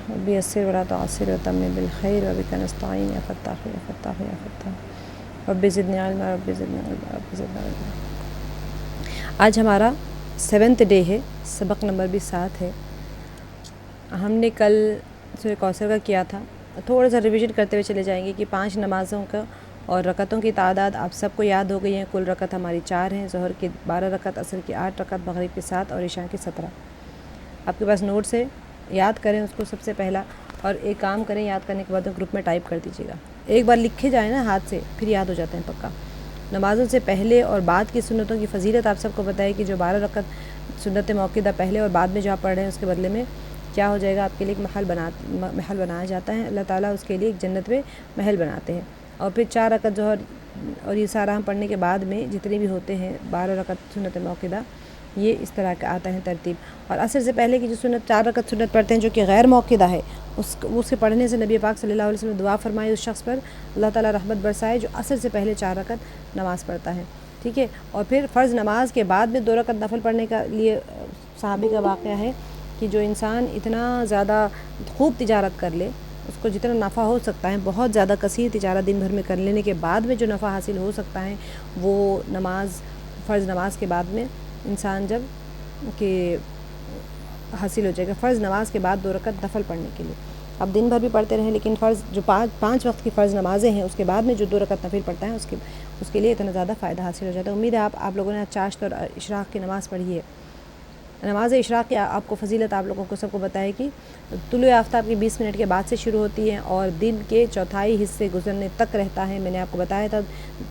رب یسر ولا تعسر وتمم بالخیر وبک نستعین یا فتاح یا فتاح یا فتاح رب زدنی علما رب زدنی علما رب زدنی علما۔ آج ہمارا 7th ڈے ہے، سبق نمبر بھی 7 ہے۔ ہم نے کل سورہ کوثر کا کیا تھا، تھوڑا سا ریویژن کرتے ہوئے چلے جائیں گے کہ 5 نمازوں کا اور رکعتوں کی تعداد آپ سب کو یاد ہو گئی ہیں۔ کل رکعت ہماری 4 ہیں، ظہر کی 12 رکعت، عصر کی 8 رکعت، مغرب کی 7 اور عشاء کی 17۔ آپ کے پاس نوٹس ہے، یاد کریں اس کو سب سے پہلا، اور ایک کام کریں، یاد کرنے کے بعد گروپ میں ٹائپ کر دیجیے گا۔ ایک بار لکھے جائیں نا ہاتھ سے، پھر یاد ہو جاتے ہیں پکا۔ نمازوں سے پہلے اور بعد کی سنتوں کی فضیلت آپ سب کو پتہ ہے کہ جو 12 رکعت سنت موقدہ پہلے اور بعد میں جو آپ پڑھ رہے ہیں اس کے بدلے میں کیا ہو جائے گا، آپ کے لیے ایک محل بنایا جاتا ہے۔ اللہ تعالیٰ اس کے لیے ایک جنت میں محل بناتے ہیں۔ اور پھر 4 رکعت ظہر اور یہ سارا ہم پڑھنے کے بعد میں جتنے بھی ہوتے ہیں 12 رکعت سنت موقدہ، یہ اس طرح کا آتا ہے ترتیب۔ اور عصر سے پہلے کی جو سنت 4 رکعت سنت پڑھتے ہیں جو کہ غیر موقدہ ہے، اس کے پڑھنے سے نبی پاک صلی اللہ علیہ وسلم دعا فرمائی اس شخص پر اللہ تعالیٰ رحمت برسائے جو عصر سے پہلے 4 رکعت نماز پڑھتا ہے، ٹھیک ہے۔ اور پھر فرض نماز کے بعد میں 2 رکعت نفل پڑھنے کا لیے صحابی کا واقعہ ہے کہ جو انسان اتنا زیادہ خوب تجارت کر لے، اس کو جتنا نفع ہو سکتا ہے، بہت زیادہ کثیر تجارت دن بھر میں کر لینے کے بعد میں جو نفع حاصل ہو سکتا ہے، وہ فرض نماز کے بعد میں انسان جب کہ حاصل ہو جائے گا۔ فرض نماز کے بعد 2 رکعت نفل پڑھنے کے لیے اب دن بھر بھی پڑھتے رہیں، لیکن فرض جو 5 وقت کی فرض نمازیں ہیں اس کے بعد میں جو 2 رکعت نفل پڑھتا ہے اس کے لیے اتنا زیادہ فائدہ حاصل ہو جاتا ہے۔ امید ہے آپ لوگوں نے چاشت اور اشراق کی نماز پڑھی ہے۔ نماز اشراق کی آپ کو فضیلت آپ لوگوں کو سب کو بتائے کہ طلوع آفتاب کی 20 منٹ کے بعد سے شروع ہوتی ہے اور دن کے چوتھائی حصے گزرنے تک رہتا ہے۔ میں نے آپ کو بتایا تھا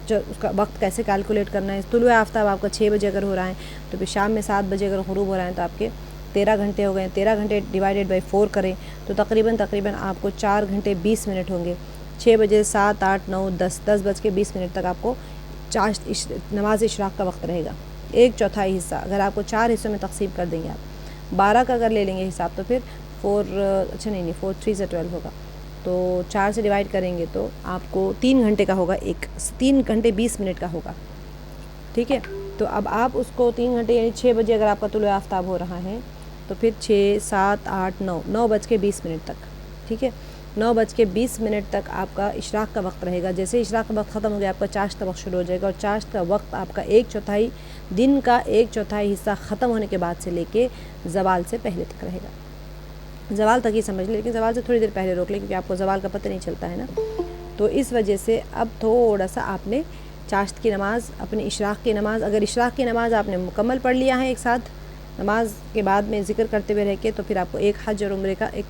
اس کا وقت کیسے کیلکولیٹ کرنا ہے۔ طلوع آفتاب آپ کا 6 بجے اگر ہو رہا ہے تو پھر شام میں 7 بجے اگر غروب ہو رہا ہے تو آپ کے 13 گھنٹے ہو گئے ہیں۔ 13 گھنٹے ڈیوائیڈیڈ بائی 4 کریں تو تقریباً آپ کو 4 گھنٹے 20 منٹ ہوں گے۔ 6 بجے 7 8 9 10 بج کے 20 منٹ تک آپ کو نماز اشراق کا وقت رہے گا۔ 1/4 حصہ اگر آپ کو 4 حصوں میں تقسیم کر دیں گے، آپ 12 کا اگر لے لیں گے حساب تو پھر 4 3 سے 12 ہوگا، تو 4 سے ڈیوائڈ کریں گے تو آپ کو 3 گھنٹے کا ہوگا، 3 گھنٹے 20 منٹ کا ہوگا، ٹھیک ہے۔ تو اب آپ اس کو 3 گھنٹے یعنی 6 بجے اگر آپ کا طلوع آفتاب ہو رہا ہے تو پھر 6 7 8 9 بج کے 20 منٹ تک، ٹھیک ہے، 9 بج کے 20 منٹ تک آپ کا اشراق کا وقت رہے گا۔ جیسے اشراق کا وقت ختم ہو گیا آپ کا چاشت کا وقت شروع ہو جائے گا، اور چاشت کا وقت آپ کا 1/4 دن کا 1/4 حصہ ختم ہونے کے بعد سے لے کے زوال سے پہلے تک رہے گا۔ زوال تک ہی سمجھ لیں، لیکن زوال سے تھوڑی دیر پہلے روک لیں کیونکہ آپ کو زوال کا پتہ نہیں چلتا ہے نا، تو اس وجہ سے اب تھوڑا سا آپ نے چاشت کی نماز، اپنی اشراق کی نماز، اگر اشراق کی نماز آپ نے مکمل پڑھ لیا ہے ایک ساتھ نماز کے بعد میں ذکر کرتے ہوئے رہ کے، تو پھر آپ کو ایک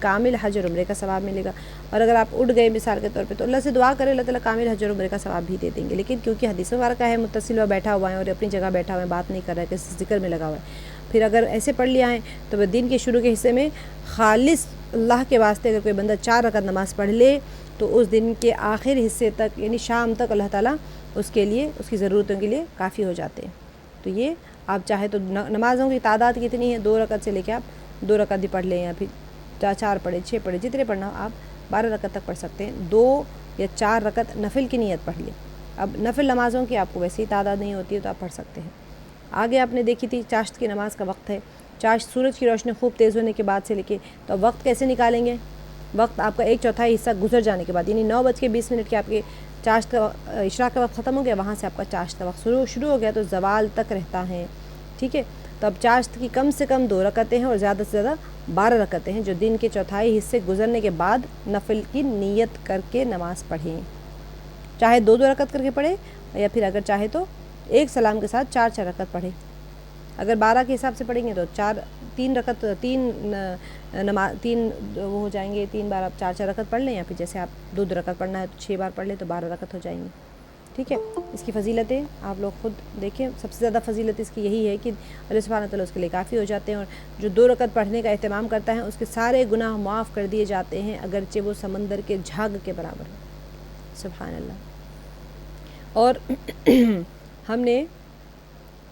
کامل حج اور عمرے کا ثواب ملے گا۔ اور اگر آپ اٹھ گئے مثال کے طور پہ تو اللہ سے دعا کرے، اللہ تعالیٰ کامل حج اور عمرے کا ثواب بھی دے دیں گے، لیکن کیونکہ حدیث مبارکہ ہے متصل ہوا بیٹھا ہوا ہے اور اپنی جگہ بیٹھا ہوا ہے، بات نہیں کر رہا ہے، کسی ذکر میں لگا ہوا ہے، پھر اگر ایسے پڑھ لیا ہے تو دن کے شروع کے حصے میں خالص اللہ کے واسطے اگر کوئی بندہ 4 رکعت نماز پڑھ لے تو اس دن کے آخر حصے تک یعنی شام تک اللہ تعالیٰ اس کے لیے اس کی ضرورتوں کے لیے کافی ہو جاتے ہیں۔ تو یہ آپ چاہے تو نمازوں کی تعداد کتنی ہے، 2 رکعت سے لے کے آپ 2 رکعت بھی پڑھ لیں یا پھر 4 پڑھے 6 پڑھے، جتنے پڑھنا ہو آپ 12 رکعت تک پڑھ سکتے ہیں۔ 2 یا 4 رکعت نفل کی نیت پڑھ لیں۔ اب نفل نمازوں کی آپ کو ویسے ہی تعداد نہیں ہوتی ہے تو آپ پڑھ سکتے ہیں۔ آگے آپ نے دیکھی تھی چاشت کی نماز کا وقت ہے، چاشت سورج کی روشنی خوب تیز ہونے کے بعد سے لے کے، تو اب وقت کیسے نکالیں گے؟ وقت آپ کا 1/4 حصہ گزر جانے کے بعد یعنی 9 بج کے 20 منٹ کے آپ کے چاشت کا اشراق کا وقت ختم ہو گیا، وہاں سے آپ کا چاشت کا وقت شروع ہو گیا تو زوال تک رہتا ہے، ٹھیک ہے۔ تو اب چاشت کی کم سے کم 2 رکعتیں ہیں اور زیادہ سے زیادہ 12 رکعتیں ہیں جو دن کے چوتھائی حصے گزرنے کے بعد نفل کی نیت کر کے نماز پڑھیں، چاہے 2 رکعت کر کے پڑھیں یا پھر اگر چاہے تو ایک سلام کے ساتھ 4 رکعت پڑھیں۔ اگر 12 کے حساب سے پڑھیں گے تو 3 رکعت 3 وہ ہو جائیں گے، 3 بار آپ 4 رکعت پڑھ لیں، یا پھر جیسے آپ 2 رکعت پڑھنا ہے تو 6 بار پڑھ لیں تو 12 رکعت ہو جائیں گی، ٹھیک ہے۔ اس کی فضیلتیں آپ لوگ خود دیکھیں، سب سے زیادہ فضیلت اس کی یہی ہے کہ اللہ سبحانہ تعالیٰ اس کے لیے کافی ہو جاتے ہیں، اور جو 2 رکعت پڑھنے کا اہتمام کرتا ہے اس کے سارے گناہ معاف کر دیے جاتے ہیں اگرچہ وہ سمندر کے جھاگ کے برابر ہو، سبحان اللہ۔ اور ہم نے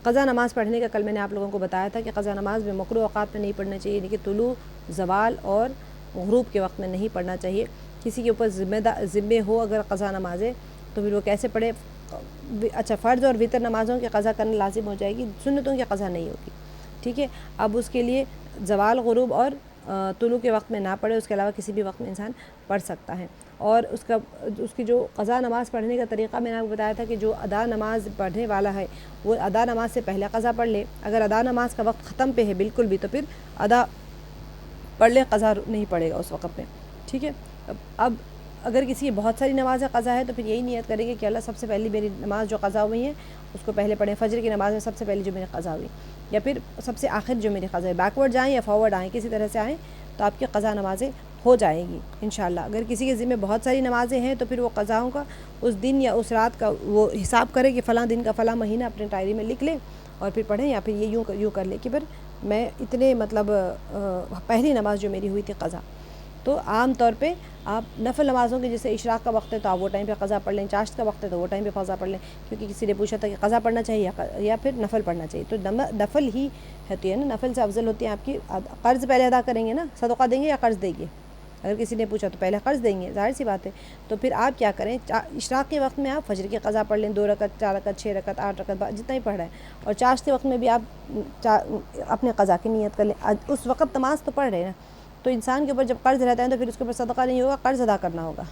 قضا نماز پڑھنے کا کل میں نے آپ لوگوں کو بتایا تھا کہ قضا نماز میں مکروہ اوقات میں نہیں پڑھنا چاہیے، یعنی کہ طلوع، زوال اور غروب کے وقت میں نہیں پڑھنا چاہیے۔ کسی کے اوپر ذمہ ہو اگر قضا نماز ہے تو پھر وہ کیسے پڑھے؟ اچھا، فرض اور وتر نمازوں کی قضا کرنا لازم ہو جائے گی، سنتوں کی قضا نہیں ہوگی، ٹھیک ہے۔ اب اس کے لیے زوال، غروب اور طلوع کے وقت میں نہ پڑھے، اس کے علاوہ کسی بھی وقت میں انسان پڑھ سکتا ہے۔ اور اس کی جو قضا نماز پڑھنے کا طریقہ میں نے آپ کو بتایا تھا کہ جو ادا نماز پڑھنے والا ہے وہ ادا نماز سے پہلے قضا پڑھ لے، اگر ادا نماز کا وقت ختم پہ ہے بالکل بھی تو پھر ادا پڑھ لے، قضا نہیں پڑے گا اس وقت میں، ٹھیک ہے۔ اب اگر کسی کی بہت ساری نمازیں قضا ہے تو پھر یہی نیت کریں گے کہ اللہ سب سے پہلی میری نماز جو قضا ہوئی ہے اس کو پہلے پڑھیں، فجر کی نماز میں سب سے پہلی جو میری قضا ہوئی، یا پھر سب سے آخر جو میری قضا ہے، بیکورڈ جائیں یا فارورڈ آئیں، کسی طرح سے آئیں تو آپ کی قضا نمازیں ہو جائیں گی انشاءاللہ۔ اگر کسی کے ذمہ بہت ساری نمازیں ہیں تو پھر وہ قضاؤں کا اس دن یا اس رات کا وہ حساب کرے کہ فلاں دن کا فلاں مہینہ اپنے ڈائری میں لکھ لے اور پھر پڑھیں، یا پھر یہ یوں کر لے کہ پھر میں اتنے مطلب پہلی نماز جو میری ہوئی تھی قضا۔ تو عام طور پہ آپ نفل نمازوں کے جیسے اشراق کا وقت ہے تو آپ وہ ٹائم پہ قضا پڑھ لیں، چاشت کا وقت ہے تو وہ ٹائم پہ قضا پڑھ لیں، کیونکہ کسی نے پوچھا تھا کہ قضا پڑھنا چاہیے یا پھر نفل پڑھنا چاہیے، تو نفل ہی ہوتی ہے نا، نفل سے افضل ہوتی ہے آپ کی قرض پہلے ادا کریں گے نا، صدقہ دیں گے یا قرض دیں گے، اگر کسی نے پوچھا تو پہلے قرض دیں گے، ظاہر سی بات ہے۔ تو پھر آپ کیا کریں، اشراق کے وقت میں آپ فجر کی قضا پڑھ لیں، 2 رکعت 4 رکعت 6 رکعت 8 رکعت جتنا ہی پڑھ رہے ہیں، اور چاشت کے وقت میں بھی آپ اپنے قضا کی نیت کر لیں، اس وقت نماز تو پڑھ رہے ہیں نا۔ تو انسان کے اوپر جب قرض رہتا ہے تو پھر اس کے اوپر صدقہ نہیں ہوگا، قرض ادا کرنا ہوگا،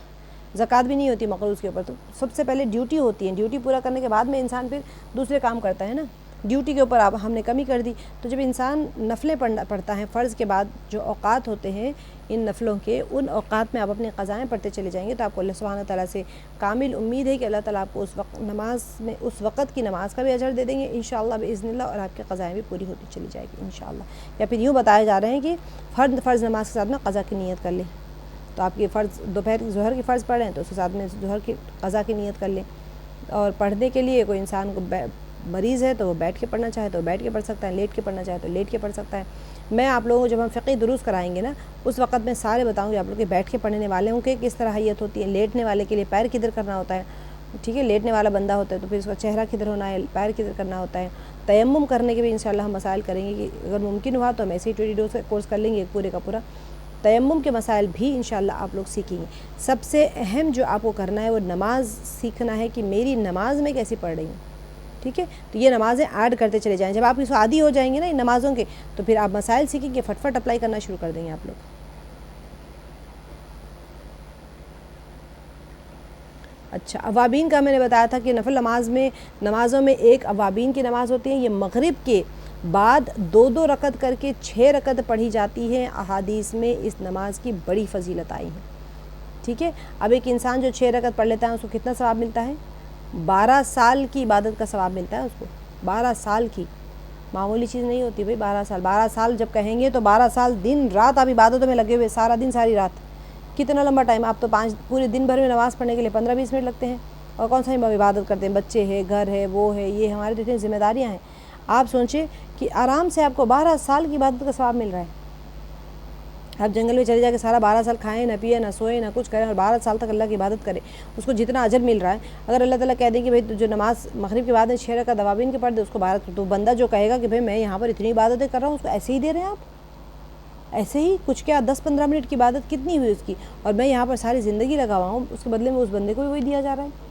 زکوٰۃ بھی نہیں ہوتی مقروض کے اوپر، تو سب سے پہلے ڈیوٹی ہوتی ہے، ڈیوٹی پورا کرنے کے بعد میں انسان پھر دوسرے کام کرتا ہے نا، ڈیوٹی کے اوپر ہم نے کمی کر دی۔ تو جب انسان نفلیں پڑھتا ہے فرض کے بعد جو اوقات ہوتے ہیں ان نفلوں کے، ان اوقات میں آپ اپنی قضائیں پڑھتے چلے جائیں گے تو آپ کو اللہ سبحانہ تعالیٰ سے کامل امید ہے کہ اللہ تعالیٰ آپ کو اس وقت نماز میں اس وقت کی نماز کا بھی اجر دے دیں گے انشاءاللہ باذن اللہ، اور آپ کی قضائیں بھی پوری ہوتی چلی جائے گی انشاءاللہ۔ یا پھر یوں بتایا جا رہے ہیں کہ فرض نماز کے ساتھ میں قضا کی نیت کر لیں، تو آپ کی فرض دوپہر ظہر کی فرض پڑھ رہے ہیں تو اس کے ساتھ میں ظہر کی قضا کی نیت کر لیں، اور پڑھنے کے لیے کوئی انسان کو مریض ہے تو وہ بیٹھ کے پڑھنا چاہے تو بیٹھ کے پڑھ سکتا ہے، لیٹ کے پڑھنا چاہے تو لیٹ کے پڑھ سکتا ہے۔ میں آپ لوگوں کو جب ہم فقہی دروس کرائیں گے نا اس وقت میں سارے بتاؤں گی آپ لوگ کے بیٹھ کے پڑھنے والوں کے کس طرح حیت ہوتی ہے، لیٹنے والے کے لیے پیر کدھر کرنا ہوتا ہے، ٹھیک ہے، لیٹنے والا بندہ ہوتا ہے تو پھر اس کا چہرہ کدھر ہونا ہے، پیر کدھر کرنا ہوتا ہے۔ تیمم کرنے کے بھی انشاءاللہ ہم مسائل کریں گے، کہ اگر ممکن ہوا تو ہم ایسے ہی 20 کورس کر لیں گے پورے کا پورا، تیمم کے مسائل بھی انشاءاللہ آپ لوگ سیکھیں گے۔ سب سے اہم جو آپ کو کرنا ہے وہ نماز سیکھنا ہے کہ میری نماز میں کیسی پڑھ رہی ہوں، ٹھیک ہے، تو یہ نمازیں ایڈ کرتے چلے جائیں، جب آپ اس کو عادی ہو جائیں گے نا ان نمازوں کے تو پھر آپ مسائل سیکھیں گے، فٹ فٹ اپلائی کرنا شروع کر دیں گے آپ لوگ۔ اچھا، اوابین کا میں نے بتایا تھا کہ نفل نمازوں میں ایک اوابین کی نماز ہوتی ہے، یہ مغرب کے بعد 2 رکعت کر کے 6 رکعت پڑھی جاتی ہے، احادیث میں اس نماز کی بڑی فضیلت آئی ہے، ٹھیک ہے۔ اب ایک انسان جو 6 رکعت پڑھ لیتا ہے اس کو کتنا ثواب ملتا ہے؟ 12 سال کی عبادت کا ثواب ملتا ہے اس کو، 12 سال کی، معمولی چیز نہیں ہوتی بھائی، 12 سال جب کہیں گے تو 12 سال دن رات آپ عبادتوں میں لگے ہوئے، سارا دن ساری رات، کتنا لمبا ٹائم، آپ تو پورے دن بھر میں نماز پڑھنے کے لیے 15-20 منٹ لگتے ہیں، اور کون سا ہم عبادت کرتے ہیں، بچے ہے، گھر ہے، وہ ہے، یہ ہمارے تو اتنی ذمہ داریاں ہیں۔ آپ سوچیں کہ آرام سے آپ کو 12 سال کی عبادت کا ثواب مل رہا ہے، آپ جنگل میں چلے جا کے سارا 12 سال کھائیں نہ پیے نہ سوئے نہ کچھ کریں اور 12 سال تک اللہ کی عبادت کرے، اس کو جتنا اجر مل رہا ہے، اگر اللہ تعالیٰ کہہ دیں کہ بھائی جو نماز مغرب کے بعد 6 رکعت اوابین کے پڑھ دے اس کو 12، تو بندہ جو کہے گا کہ بھائی میں یہاں پر اتنی عبادتیں کر رہا ہوں اس کو ایسے ہی دے رہے ہیں آپ، ایسے ہی کچھ کیا 10-15 منٹ کی عبادت کتنی ہوئی اس کی، اور میں یہاں پر ساری زندگی لگا ہوا ہوں، اس کے بدلے میں اس بندے کو بھی وہی دیا جا رہا ہے۔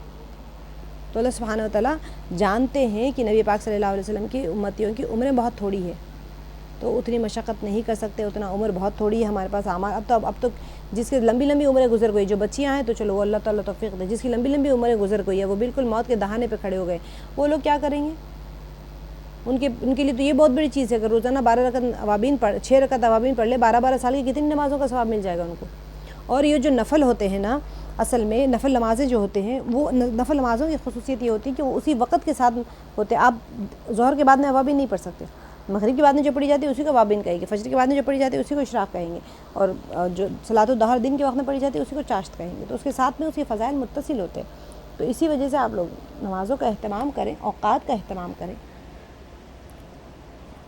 تو اللہ سبحانہ و تعالیٰ جانتے ہیں کہ نبی پاک صلی اللہ علیہ وسلم کی امتیوں کی عمریں بہت تھوڑی ہے، تو اتنی مشقت نہیں کر سکتے، اتنا عمر بہت تھوڑی ہے ہمارے پاس، اب تو جس کی لمبی عمریں گزر گئی، جو بچیاں ہیں تو چلو وہ اللہ تعالیٰ توفیق دے، جس کی لمبی عمریں گزر گئی ہے وہ بالکل موت کے دہانے پہ کھڑے ہو گئے، وہ لوگ کیا کریں گے؟ ان کے لیے تو یہ بہت بڑی چیز ہے، اگر روزانہ 6 رکعت اوابین پڑھ لے، 12 سال کی کتنی نمازوں کا ثواب مل جائے گا ان کو۔ اور یہ جو نفل ہوتے ہیں نا، اصل میں نفل نمازیں جو ہوتے ہیں وہ نفل نمازوں کی خصوصیت یہ ہوتی ہے کہ وہ اسی وقت کے ساتھ ہوتے ہیں، آپ ظہر کے بعد میں اوابین نہیں پڑھ سکتے، مغرب کے بعد میں جو پڑھی جاتی ہے اسی کو اوابین کہیں گے، فجر کے بعد میں جو پڑھی جاتی ہے اسی کو اشراق کہیں گے، اور جو صلاۃ الظہر دن کے وقت میں پڑھی جاتی ہے اسی کو چاشت کہیں گے، تو اس کے ساتھ میں اس کے فضائل متصل ہوتے ہیں، تو اسی وجہ سے آپ لوگ نمازوں کا اہتمام کریں، اوقات کا اہتمام کریں۔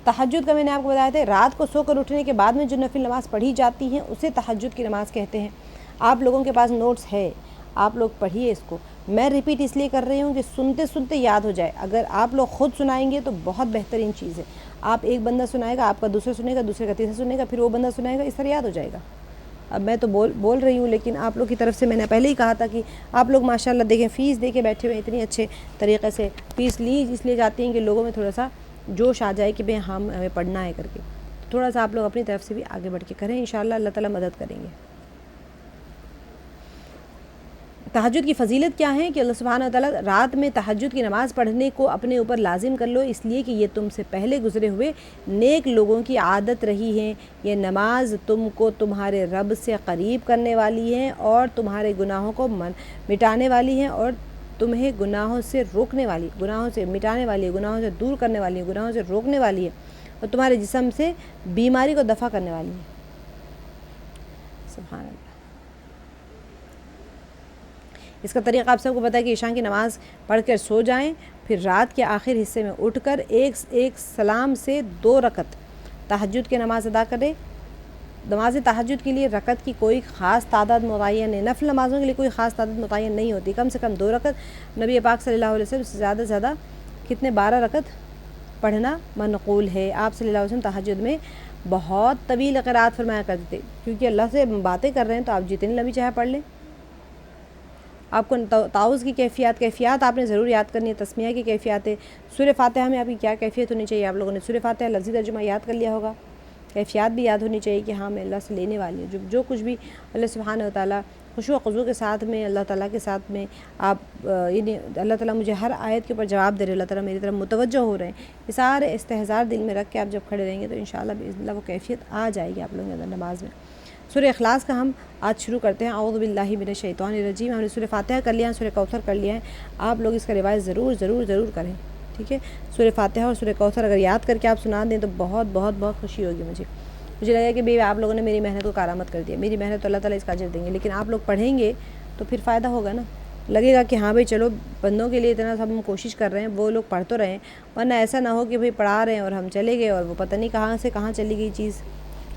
تہجد کا میں نے آپ کو بتایا تھا، رات کو سو کر اٹھنے کے بعد میں جو نفل نماز پڑھی جاتی ہے اسے تہجد کی نماز کہتے ہیں۔ آپ لوگوں کے پاس نوٹس ہے، آپ لوگ پڑھیے اس کو، میں ریپیٹ اس لیے کر رہی ہوں کہ سنتے یاد ہو جائے، اگر آپ لوگ خود سنائیں گے تو بہت بہترین چیز ہے، آپ ایک بندہ سنائے گا، آپ کا دوسرا سنے گا، دوسرے کا تیسرا سنے گا، پھر وہ بندہ سنائے گا، اس طرح یاد ہو جائے گا۔ اب میں تو بول رہی ہوں، لیکن آپ لوگ کی طرف سے میں نے پہلے ہی کہا تھا کہ آپ لوگ ماشاءاللہ دیکھیں فیس دے کے بیٹھے ہوئے اتنی اچھے طریقے سے، فیس لی اس لیے جاتی ہیں کہ لوگوں میں تھوڑا سا جوش آ جائے کہ بھئی ہمیں پڑھنا ہے کر کے، تھوڑا سا آپ لوگ اپنی طرف سے بھی آگے بڑھ کے کریں، انشاءاللہ اللہ تعالیٰ مدد کریں گے۔ تہجد کی فضیلت کیا ہے کہ اللہ سبحانہ و تعالیٰ رات میں تہجد کی نماز پڑھنے کو اپنے اوپر لازم کر لو، اس لیے کہ یہ تم سے پہلے گزرے ہوئے نیک لوگوں کی عادت رہی ہے۔ یہ نماز تم کو تمہارے رب سے قریب کرنے والی ہے اور تمہارے گناہوں کو مٹانے والی ہے، اور تمہیں گناہوں سے روکنے والی، گناہوں سے مٹانے والی ہے، گناہوں سے دور کرنے والی ہے، گناہوں سے روکنے والی ہے، اور تمہارے جسم سے بیماری کو دفع کرنے والی ہے۔ سبحان اللہ۔ اس کا طریقہ آپ سب کو پتہ ہے کہ عشاء کی نماز پڑھ کر سو جائیں، پھر رات کے آخر حصے میں اٹھ کر ایک سلام سے 2 رکعت تہجد کی نماز ادا کرے۔ نماز تہجد کے لیے رکعت کی کوئی خاص تعداد متعین نہیں، نفل نمازوں کے لیے کوئی خاص تعداد متعین نہیں ہوتی، کم سے کم 2 رکعت۔ نبی پاک صلی اللہ علیہ وسلم سے زیادہ سے زیادہ کتنے 12 رکعت پڑھنا منقول ہے۔ آپ صلی اللہ علیہ وسلم تہجد میں بہت طویل قرات فرمایا کرتے تھے، کیونکہ اللہ سے باتیں کر رہے ہیں تو آپ جتنی لمبی چاہے پڑھ لیں۔ آپ کو تعوذ کی کیفیات آپ نے ضرور یاد کرنی ہے، تسمیہ کی کیفیات ہے، سورہ فاتحہ میں آپ کی کیا کیفیت ہونی چاہیے۔ آپ لوگوں نے سورہ فاتحہ لفظی ترجمہ یاد کر لیا ہوگا، کیفیات بھی یاد ہونی چاہیے کہ ہاں میں اللہ سے لینے والی ہوں۔ جو کچھ بھی اللہ سبحانہ و تعالیٰ خشوع و خضوع کے ساتھ میں اللہ تعالیٰ کے ساتھ میں آپ یعنی اللہ تعالیٰ مجھے ہر آیت کے اوپر جواب دے رہے، اللہ تعالیٰ میری طرف متوجہ ہو رہے ہیں، یہ سارے استحضار دل میں رکھ کے آپ جب کھڑے رہیں گے تو انشاءاللہ باذن اللہ وہ کیفیت آ جائے گی آپ لوگوں کے اندر نماز میں۔ سورہ اخلاص کا ہم آج شروع کرتے ہیں۔ اعوذ باللہ من الشیطان الرجیم۔ ہم نے سورہ فاتحہ کر لیا ہے، سورہ کوثر کر لیا ہے، آپ لوگ اس کا روایت ضرور ضرور ضرور کریں، ٹھیک ہے۔ سورہ فاتحہ اور سورہ کوثر اگر یاد کر کے آپ سنا دیں تو بہت بہت بہت خوشی ہوگی مجھے لگا کہ بھئی آپ لوگوں نے میری محنت کو کارآمد کر دیا، میری محنت تو اللہ تعالیٰ اس کا اجر دیں گے، لیکن آپ لوگ پڑھیں گے تو پھر فائدہ ہوگا نا، لگے گا کہ ہاں بھئی چلو بندوں کے لیے اتنا سب ہم کوشش کر رہے ہیں، وہ لوگ پڑھ تو رہے ہیں، ورنہ ایسا نہ ہو کہ بھئی پڑھا رہے ہیں اور ہم چلے گئے اور وہ پتہ نہیں کہاں سے کہاں چلی گئی چیز۔